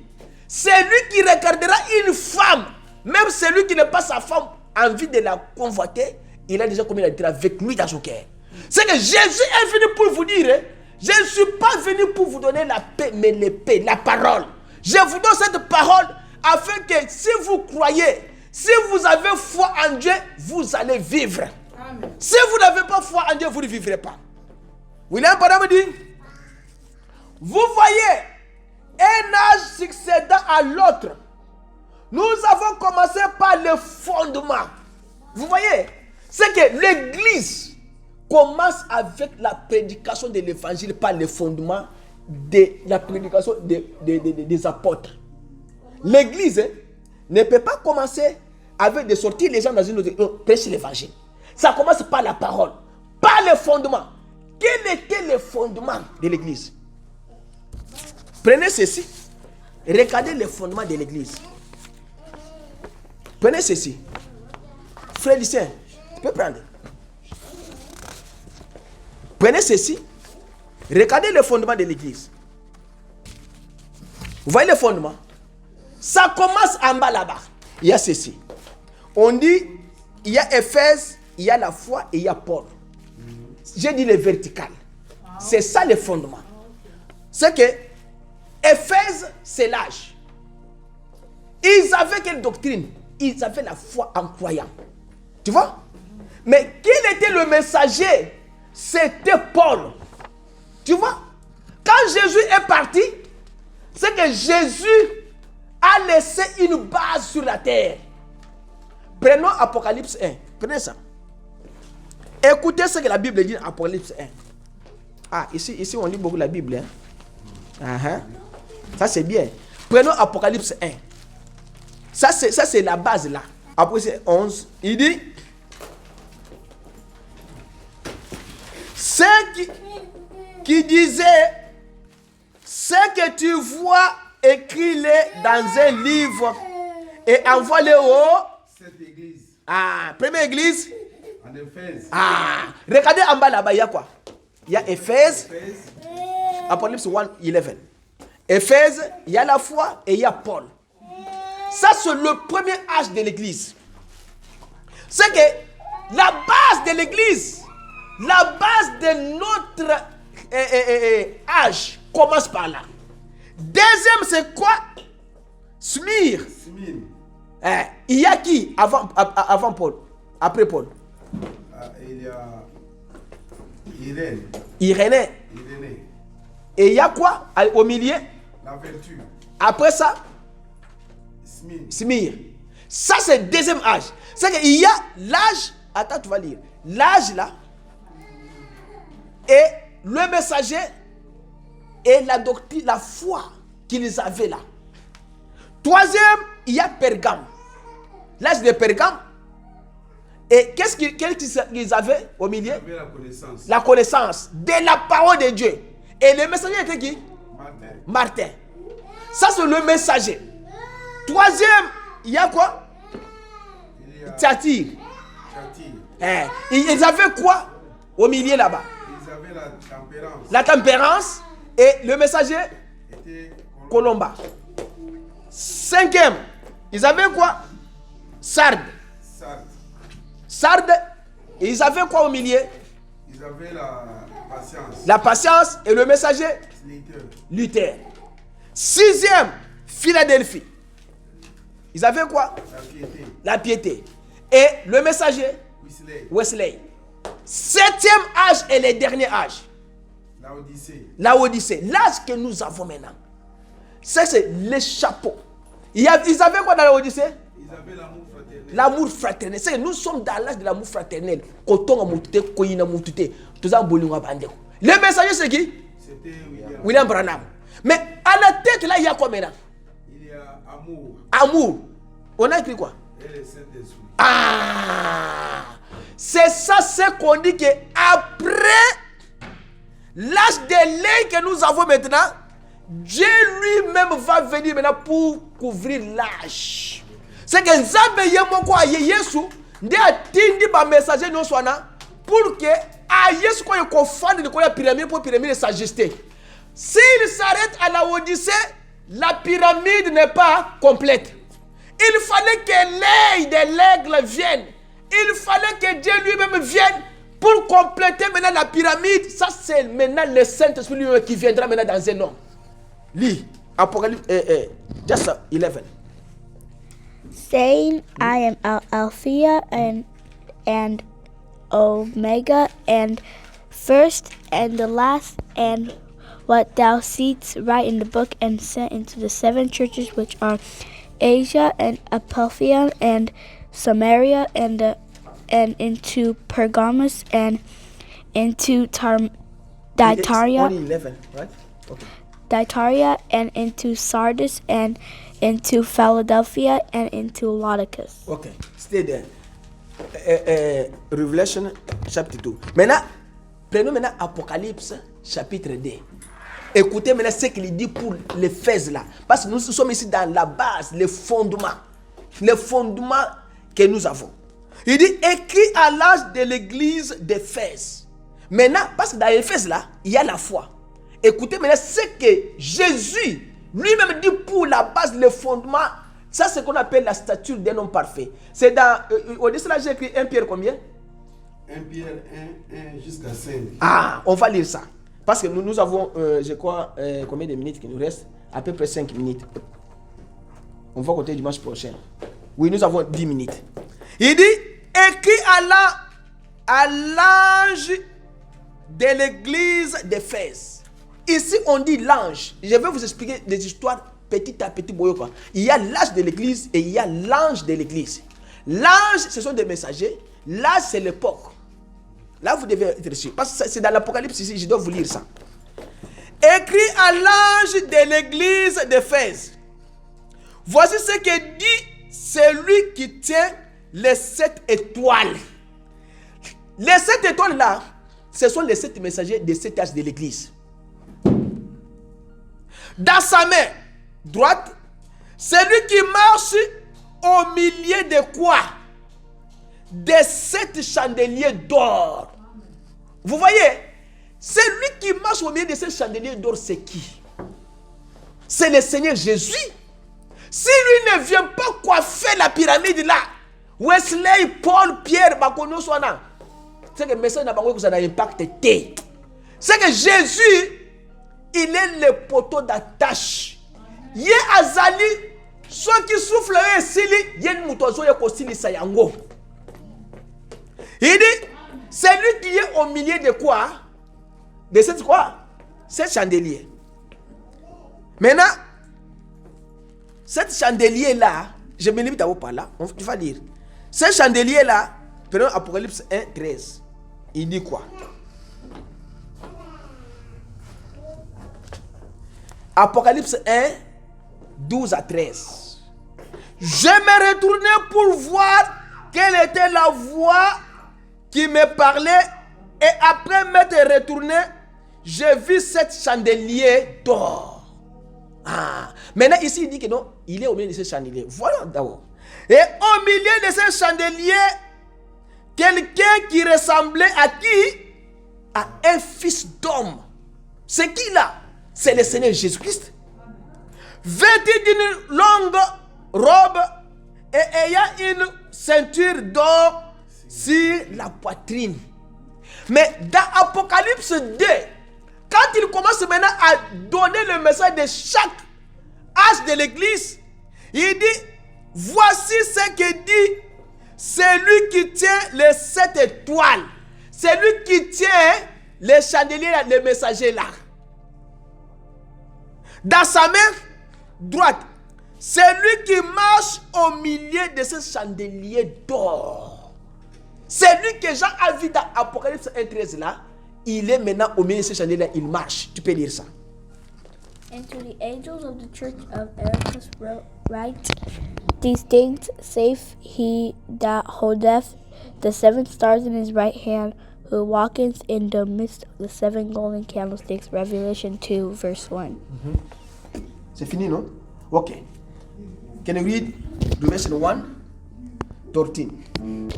celui qui regardera une femme, même celui qui n'est pas sa femme, envie de la convoiter, il a déjà commis l'adultère avec lui dans son cœur. C'est que Jésus est venu pour vous dire, je ne suis pas venu pour vous donner la paix, mais l'épée, la parole. Je vous donne cette parole afin que si vous croyez, si vous avez foi en Dieu, vous allez vivre. Amen. Si vous n'avez pas foi en Dieu, vous ne vivrez pas. William Branham dit, vous voyez, un âge succédant à l'autre, nous avons commencé par le fondement. Vous voyez, c'est que l'église commence avec la prédication de l'évangile par le fondement de la prédication des apôtres. L'église ne peut pas commencer avec de sortir les gens dans une autre prêcher l'évangile. Ça commence par la parole, par le fondement. Quel était le fondement de l'église? Prenez ceci. Regardez le fondement de l'église. Prenez ceci. Frère Lucien, tu peux prendre. Prenez ceci. Regardez le fondement de l'église. Vous voyez le fondement? Ça commence en bas là-bas. Il y a ceci. On dit, il y a Éphèse, il y a la foi et il y a Paul. J'ai dit le vertical. C'est ça le fondement. C'est que Éphèse, c'est l'âge. Ils avaient quelle doctrine? Ils avaient la foi en croyant. Tu vois? Mais quel était le messager? C'était Paul. Tu vois? Quand Jésus est parti, c'est que Jésus a laissé une base sur la terre. Prenons Apocalypse 1. Prenez ça. Écoutez ce que la Bible dit en Apocalypse 1. Ah, ici on lit beaucoup la Bible. Hein? Ça c'est bien. Prenons Apocalypse 1. Ça c'est la base là. Apocalypse 11. Il dit, ceux qui disaient, ce que tu vois, écris-le dans un livre et envoie-le au... Cette église. Ah, première église. En Éphèse. Ah, regardez en bas là-bas, il y a quoi? Il y a Éphèse. Apocalypse 1:11. Éphèse, il y a la foi et il y a Paul. Ça, c'est le premier âge de l'église. C'est que la base de l'église, la base de notre âge commence par là. Deuxième, c'est quoi? Smyrne. Il y a qui avant Paul? Après Paul? Il y a Irène. Irénée. Et il y a quoi au milieu? La vertu. Après ça? Smyrne. Ça, c'est le deuxième âge. C'est qu'il y a l'âge. Attends, tu vas lire. L'âge là. Et le messager. Et la doctrine, la foi qu'ils avaient là. Troisième, il y a Pergame. L'âge de Pergame. Et qu'est-ce qu'ils avaient au milieu? Ils avaient la connaissance. La connaissance de la parole de Dieu. Et le messager était qui? Martin. Ça, c'est le messager. Troisième, il y a quoi? Thyatire. Ils avaient quoi au milieu là-bas? Ils avaient la tempérance. La tempérance. Et le messager? Colomba. Cinquième, ils avaient quoi? Sarde. Et ils avaient quoi au milieu? Ils avaient la patience. La patience. Et le messager? Luther. Sixième, Philadelphie. Ils avaient quoi? La piété. Et le messager? Wesley. Septième âge et le dernier âge? L'Odyssée. L'âge que nous avons maintenant. Ça, c'est les chapeaux. Ils avaient quoi dans l'Odyssée? Ils avaient l'amour fraternel. l'amour fraternel. C'est que nous sommes dans l'âge de l'amour fraternel. Le messager, c'est qui? C'était William. William Branham. Mais à la tête, là, il y a quoi maintenant? Il y a amour Amour. On a écrit quoi? et le Saint-Esprit. Ah! C'est ça ce qu'on dit que après l'âge de l'œil que nous avons maintenant, Dieu lui-même va venir maintenant pour couvrir l'âge. C'est que Nzambe yemoko aye Yesu nde atindi ba messager no swana pour que a Yesu ko yekofanda de ko la pyramide pour pyramide s'ajuster. S'il s'arrête à la Odyssée, la pyramide n'est pas complète. Il fallait que l'œil de l'aigle vienne. Il fallait que Dieu lui-même vienne pour compléter maintenant la pyramide. Ça, c'est maintenant le Saint-Esprit lui-même qui viendra maintenant dans un homme. Lis, Apocalypse, just 11. Saying, I am Alpha and Omega, and first and the last, and what thou seest write in the book and sent into the 7 churches which are Asia and Apophia and Samaria and into Pergamos and into Diataria. Only 11, right? Okay. Diataria and into Sardis and into Philadelphia and into Laodicea. Okay, stay there. Revelation chapitre 2. Maintenant, prenons maintenant Apocalypse chapitre 2. Écoutez maintenant ce qu'il dit pour l'Éphèse là. Parce que nous sommes ici dans la base, le fondement que nous avons. Il dit écrit à l'âge de l'église d'Éphèse. Maintenant, parce que dans l'Éphèse là, il y a la foi. Écoutez maintenant ce que Jésus lui-même dit pour la base, le fondement. Ça, c'est ce qu'on appelle la stature d'un homme parfait. C'est dans, au-dessus là, j'ai écrit 1 Pierre combien? 1 Pierre 1 jusqu'à 5. Ah, on va lire ça. Parce que nous avons, je crois, combien de minutes qui nous reste? À peu près 5 minutes. On va compter dimanche prochain. Oui, nous avons 10 minutes. Il dit, écrit à l'ange de l'église d'Éphèse. Ici, on dit l'ange. Je vais vous expliquer des histoires petit à petit. Il y a l'âge de l'église et il y a l'ange de l'église. L'ange, ce sont des messagers. L'âge, c'est l'époque. Là, vous devez être sûr. Parce que c'est dans l'Apocalypse ici, je dois vous lire ça. Écrit à l'ange de l'église d'Éphèse. Voici ce que dit celui qui tient les 7 étoiles. Les 7 étoiles là, ce sont les 7 messagers des 7 âges de l'église. Dans sa main droite, celui qui marche au milieu de quoi? Des 7 chandeliers d'or. Vous voyez, celui qui marche au milieu de ces chandeliers d'or, c'est qui? C'est le Seigneur Jésus. Si lui ne vient pas coiffer la pyramide là, Wesley, Paul, Pierre, Bakono, Soana, c'est que le message n'a pas impact. C'est que Jésus, il est le poteau d'attache. Yé azali, ceux qui soufflent et sili, yen mutozo yeko sili sayango. Il dit, c'est lui qui est au milieu de quoi? De cette quoi? Cette chandelier. Maintenant, cette chandelier là, je me limite à vous parler là, tu vas lire. Ce chandelier là, prenons Apocalypse 1, 13. Il dit quoi? Apocalypse 1, 12 à 13. Je me retournais pour voir quelle était la voix qui me parlait, et après m'être retourné, j'ai vu cette chandelier d'or. Ah. Maintenant ici il dit que non, il est au milieu de ce chandelier. Voilà d'abord. Et au milieu de ce chandelier, quelqu'un qui ressemblait à qui? À un fils d'homme. C'est qui là? C'est le Seigneur Jésus-Christ. Vêtu d'une longue robe et ayant une ceinture d'or sur la poitrine. Mais dans Apocalypse 2, quand il commence maintenant à donner le message de chaque âge de l'église, il dit, voici ce que dit celui qui tient les 7 étoiles. Celui qui tient les chandeliers, les messagers là. Dans sa main droite, C'est lui qui marche au milieu de ce chandelier d'or. C'est lui que Jean a vu dans Apocalypse 1:13 là. Il est maintenant au milieu de ce chandelier, il marche. Tu peux lire ça. And to the angels of the church of Ephesus write, these things saith he that holdeth the 7 stars in his right hand, who walketh in the midst of the 7 golden candlesticks. Revelation 2, verse 1. C'est fini, non? Okay. Can you read Revelation 1:13?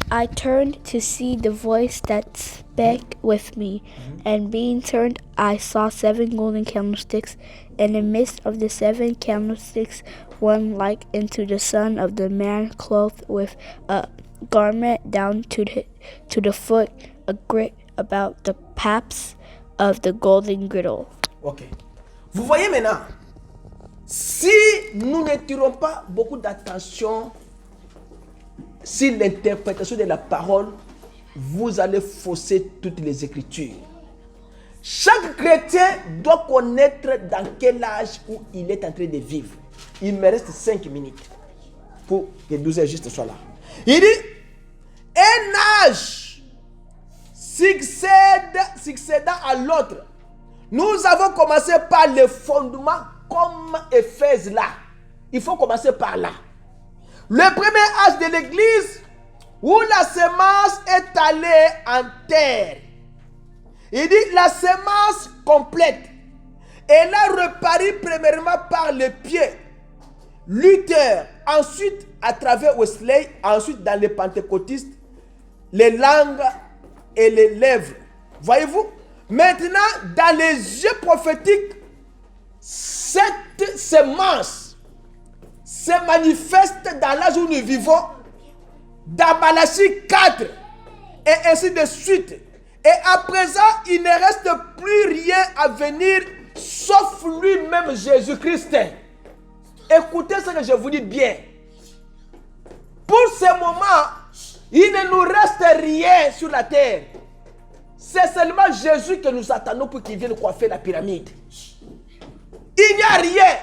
I turned to see the voice that spake with me, and being turned, I saw 7 golden candlesticks, and in the midst of the 7 candlesticks, one like unto the Son of the Man, clothed with a garment down to the foot, a girt about the paps of the golden girdle. Ok. Vous voyez maintenant, si nous ne tirons pas beaucoup d'attention sur l'interprétation de la parole, vous allez fausser toutes les Écritures. Chaque chrétien doit connaître dans quel âge où il est en train de vivre. Il me reste 5 minutes pour que 12 heures juste soit là. Il dit, un âge succédant à l'autre. Nous avons commencé par le fondement comme Éphèse là. Il faut commencer par là. Le premier âge de l'église où la semence est allée en terre. Il dit la semence complète. Elle a reparu premièrement par les pieds. Luther, ensuite à travers Wesley, ensuite dans les pentecôtistes, les langues et les lèvres. Voyez-vous? Maintenant, dans les yeux prophétiques, cette semence se manifeste dans l'âge où nous vivons, dans Malachie 4, et ainsi de suite. Et à présent, il ne reste plus rien à venir, sauf lui-même Jésus-Christ. Écoutez ce que je vous dis bien. Pour ce moment, il ne nous reste rien sur la terre. C'est seulement Jésus que nous attendons pour qu'il vienne coiffer la pyramide. Il n'y a rien.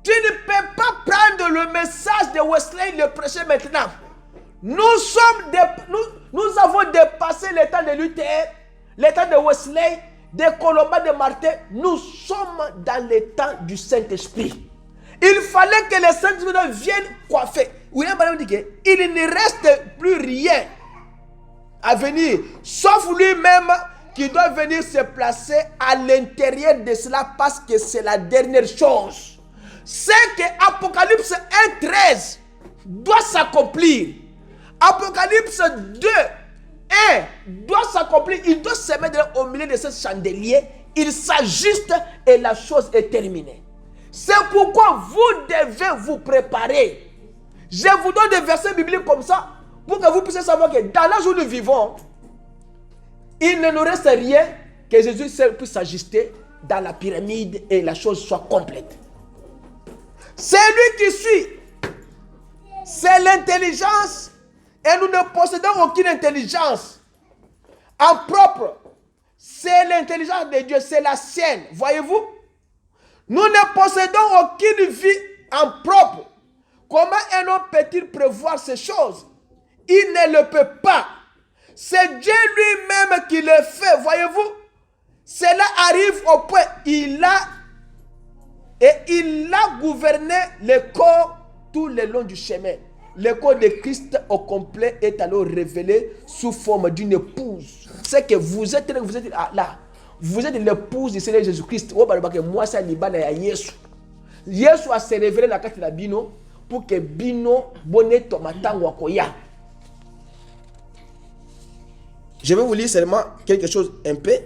Tu ne peux pas prendre le message de Wesley et le prêcher maintenant. Nous avons dépassé le temps de Luther, le temps de Wesley, de Colomba, de Martin. Nous sommes dans le temps du Saint-Esprit. Il fallait que le Saint-Esprit vienne coiffer. William Branham dit qu'il ne reste plus rien à venir, sauf lui-même qui doit venir se placer à l'intérieur de cela parce que c'est la dernière chose. C'est que Apocalypse 1:13 doit s'accomplir. Apocalypse 2:1 doit s'accomplir. Il doit se mettre au milieu de ce chandelier. Il s'ajuste et la chose est terminée. C'est pourquoi vous devez vous préparer. Je vous donne des versets bibliques comme ça pour que vous puissiez savoir que dans l'âge où nous vivons, il ne nous reste rien que Jésus seul puisse s'ajuster dans la pyramide et la chose soit complète. C'est lui qui suit. C'est l'intelligence et nous ne possédons aucune intelligence en propre. C'est l'intelligence de Dieu, c'est la sienne. Voyez-vous? Nous ne possédons aucune vie en propre. Comment un homme peut-il prévoir ces choses? Il ne le peut pas. C'est Dieu lui-même qui le fait. Voyez-vous? Cela arrive au point. Il a gouverné le corps tout le long du chemin. Le corps de Christ au complet est alors révélé sous forme d'une épouse. C'est que vous êtes là. Vous êtes l'épouse du Seigneur Jésus-Christ. Moi, c'est Libana et Yesu. Yesu a se révélé la carte de la bino pour que bino bonnet tomatango akoya. Je vais vous lire seulement quelque chose un peu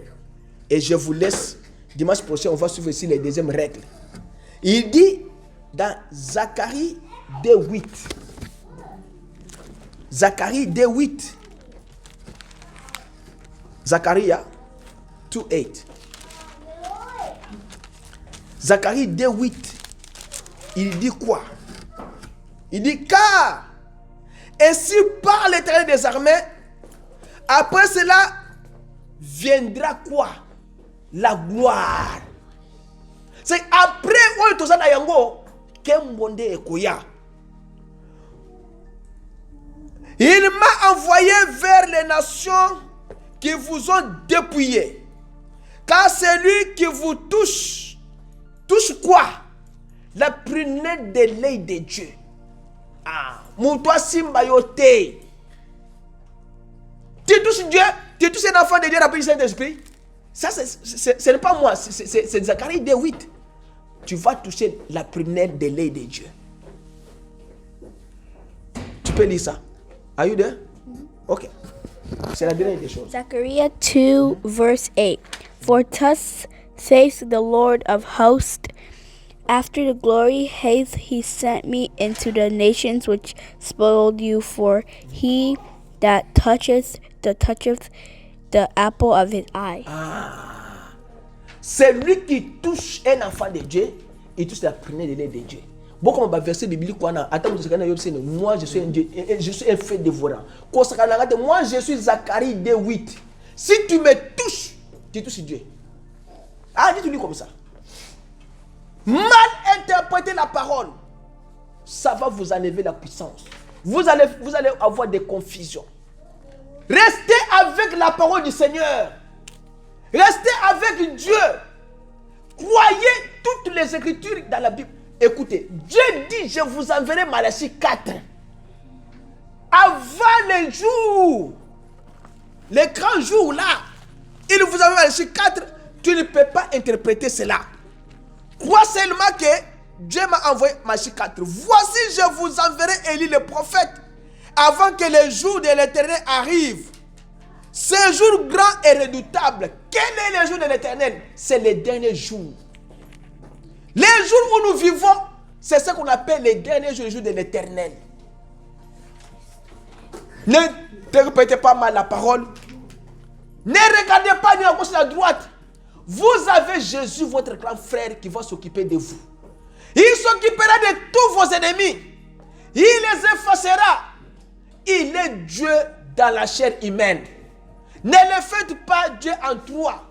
et je vous laisse. Dimanche prochain, on va suivre ici les deuxièmes règles. Il dit dans Zacharie 2:8. Zacharie 2:8. Zacharie 2:8. Zacharie 2:8. Il dit quoi? Il dit car ainsi parle l'Éternel des armées, après cela viendra quoi? La gloire. C'est après où tout ça yango Kembonde Ekoya. Il m'a envoyé vers les nations qui vous ont dépouillé. Car celui qui vous touche, touche quoi? La prunelle de l'œil de Dieu. Ah, Moutoua Simba Yote. Tu touches Dieu, tu touches un enfant de Dieu appelé Saint-Esprit. Ça, ce n'est pas moi, c'est Zacharie 2:8. Tu vas toucher la prunelle de l'œil de Dieu. Tu peux lire ça. Are you there? Ok. C'est la dernière des choses. Zechariah 2, verse 8. For thus says the Lord of hosts, after the glory hath he sent me into the nations which spoiled you, for he that toucheth the apple of his eye. Celui qui touche un enfant de Dieu, il touche la prunelle de l'œil de Dieu. Beaucoup de versets bibliques, moi je suis un Dieu, je suis un fait dévorant. Moi je suis Zacharie 2:8. Si tu me touches, tu touches Dieu. Ah, dis-tu comme ça. Mal interpréter la parole, ça va vous enlever la puissance. Vous allez avoir des confusions. Restez avec la parole du Seigneur. Restez avec Dieu. Croyez toutes les écritures dans la Bible. Écoutez, Dieu dit, je vous enverrai Malachie 4. Avant les jours, les grands jours là, il vous enverra Malachie 4. Tu ne peux pas interpréter cela. Crois seulement que Dieu m'a envoyé Malachie 4. Voici, je vous enverrai Élie le prophète avant que les jours de l'Éternel arrivent. Ce jour grand et redoutable. Quel est le jour de l'Éternel? C'est les derniers jours. Les jours où nous vivons, c'est ce qu'on appelle les derniers jours, les jours de l'Éternel. Ne répétez pas mal la parole. Ne regardez pas ni à gauche ni à droite. Vous avez Jésus, votre grand frère, qui va s'occuper de vous. Il s'occupera de tous vos ennemis. Il les effacera. Il est Dieu dans la chair humaine. Ne le faites pas Dieu en toi.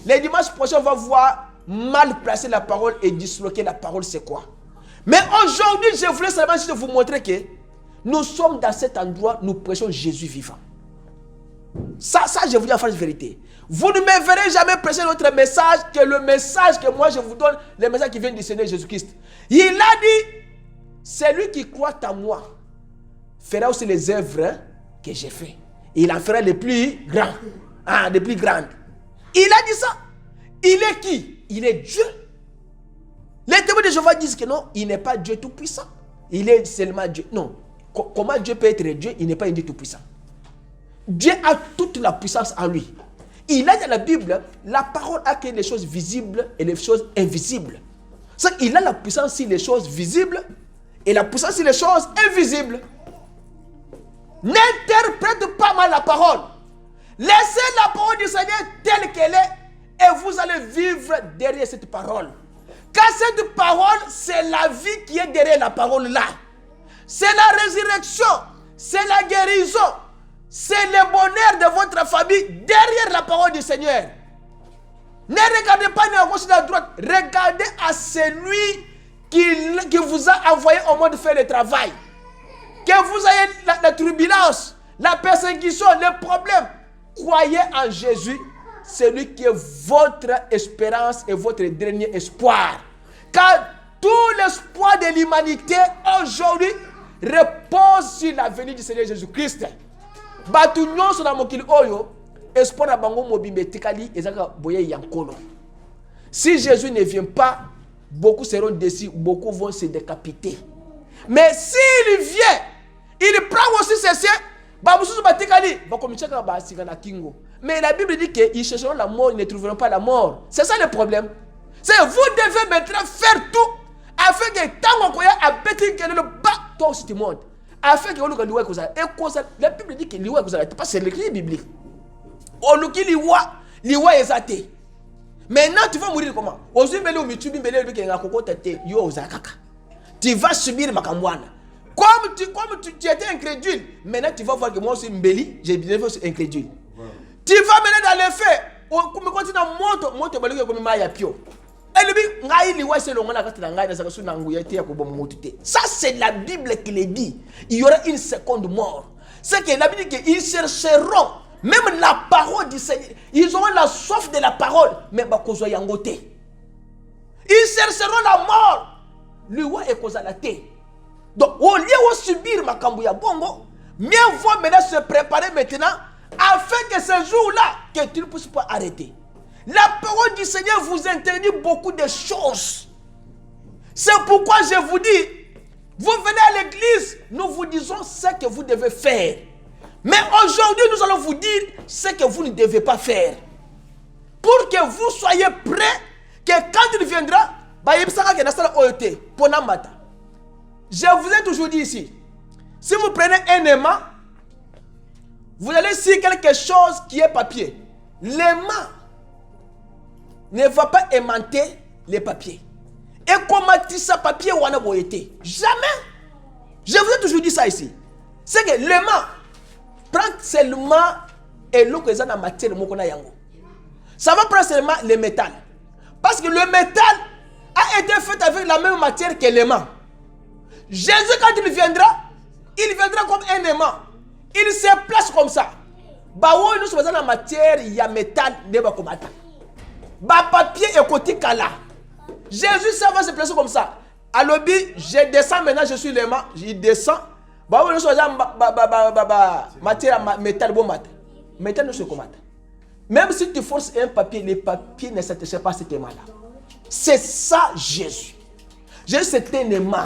Les dimanches prochains, on va voir mal placer la parole et disloquer la parole, c'est quoi? Mais aujourd'hui, je voulais seulement juste vous montrer que nous sommes dans cet endroit, nous prêchons Jésus vivant. Ça, je vous dis en face de vérité. Vous ne me verrez jamais prêcher notre message que le message que moi je vous donne, le message qui vient du Seigneur Jésus-Christ. Il a dit, celui qui croit en moi fera aussi les œuvres que j'ai fait. Il en fera les plus grands. Les plus grandes. Il a dit ça. Il est qui? Il est Dieu. Les témoins de Jéhovah disent que non, il n'est pas Dieu tout-puissant. Il est seulement Dieu. Non. Comment Dieu peut être Dieu? Il n'est pas un Dieu tout-puissant. Dieu a toute la puissance en lui. Il a dans la Bible, la parole a que les choses visibles et les choses invisibles. Il a la puissance sur les choses visibles et la puissance sur les choses invisibles. N'interprète pas mal la parole. Laissez la parole du Seigneur telle qu'elle est et vous allez vivre derrière cette parole. Car cette parole, c'est la vie qui est derrière la parole là. C'est la résurrection, c'est la guérison, c'est le bonheur de votre famille derrière la parole du Seigneur. Ne regardez pas ni à gauche ni à droite. Regardez à celui qui vous a envoyé au monde faire le travail. Que vous ayez la turbulence, la persécution, les problèmes. Croyez en Jésus, celui qui est votre espérance et votre dernier espoir. Car tout l'espoir de l'humanité aujourd'hui repose sur la venue du Seigneur Jésus-Christ. Batunyon sur la mokili oyo, espoir na bango mobimbe tikali ezaka boye yankolo. Si Jésus ne vient pas, beaucoup seront déçus, beaucoup vont se décapiter. Mais s'il vient, il prend aussi ses siens, mais la Bible dit qu'ils chercheront la mort, ils ne trouveront pas la mort. C'est ça le problème. C'est vous devez maintenant faire tout afin que tant qu'on a bêté que le bas, toi aussi tu montes. Afin que la Bible dit que liwa est pas c'est l'écrit biblique. Oluki liwa ezate. Maintenant tu vas mourir comment? Tu vas subir ma kamwana. Comme tu étais incrédule, maintenant tu vas voir que moi aussi mbeli, j'ai bien fait incrédule. Voilà. Tu vas maintenant dans les faits, comme quand tu as monte comme maya pio. Ça, c'est la Bible qui le dit. Il y aura une seconde mort. C'est que la Bible dit qu'ils chercheront même la parole du Seigneur. Ils auront la soif de la parole. Mais ils chercheront la mort. Le roi est cause à la terre. Donc, au lieu de subir ma cambouya bongo, mieux vaut maintenant se préparer maintenant afin que ce jour-là, que tu ne puisses pas arrêter. La parole du Seigneur vous interdit beaucoup de choses. C'est pourquoi je vous dis, vous venez à l'église, nous vous disons ce que vous devez faire. Mais aujourd'hui, nous allons vous dire ce que vous ne devez pas faire. Pour que vous soyez prêts, que quand il viendra, je vous ai toujours dit ici, si vous prenez un aimant, vous allez sur quelque chose qui est papier. L'aimant ne va pas aimanter les papiers. Et comment ça papier ou en boyété? Jamais. Je vous ai toujours dit ça ici. C'est que l'aimant prend seulement et l'eau que ça dans matière mokona yango. Ça va prendre seulement le métal. Parce que le métal a été fait avec la même matière que l'aimant. Jésus, quand il viendra comme un aimant. Il se place comme ça. Bah oui, nous sommes dans la matière, il y a métal, de bakomata. Bah papier et côté kala. Jésus, ça va se placer comme ça. À l'obbi, je descends maintenant, je suis l'aimant, je descends. Bah oui, nous sommes dans matière, métal, bon mat. Métal, nous sommes comme ça. Même si tu forces un papier, les papiers ne satisfont pas cet aimant-là. C'est ça Jésus. Jésus, c'est un aimant.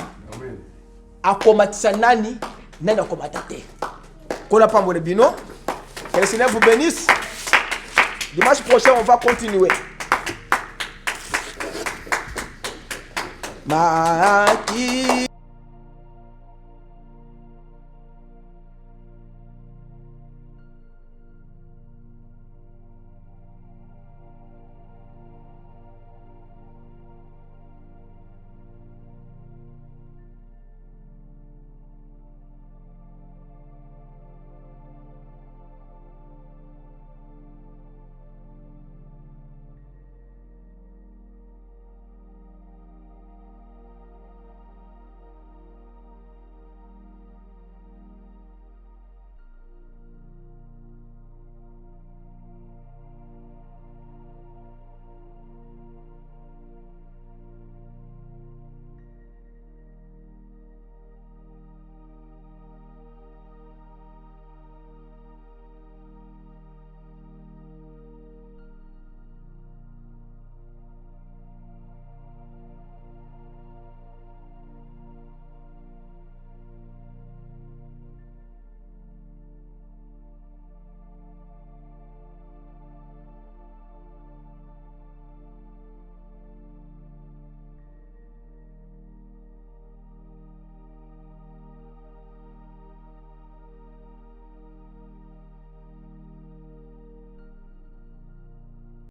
Akomatisa nani, nani akomatate. Qu'on pas mon bino. Que le Seigneur vous bénisse. Dimanche prochain, on va continuer. Maki.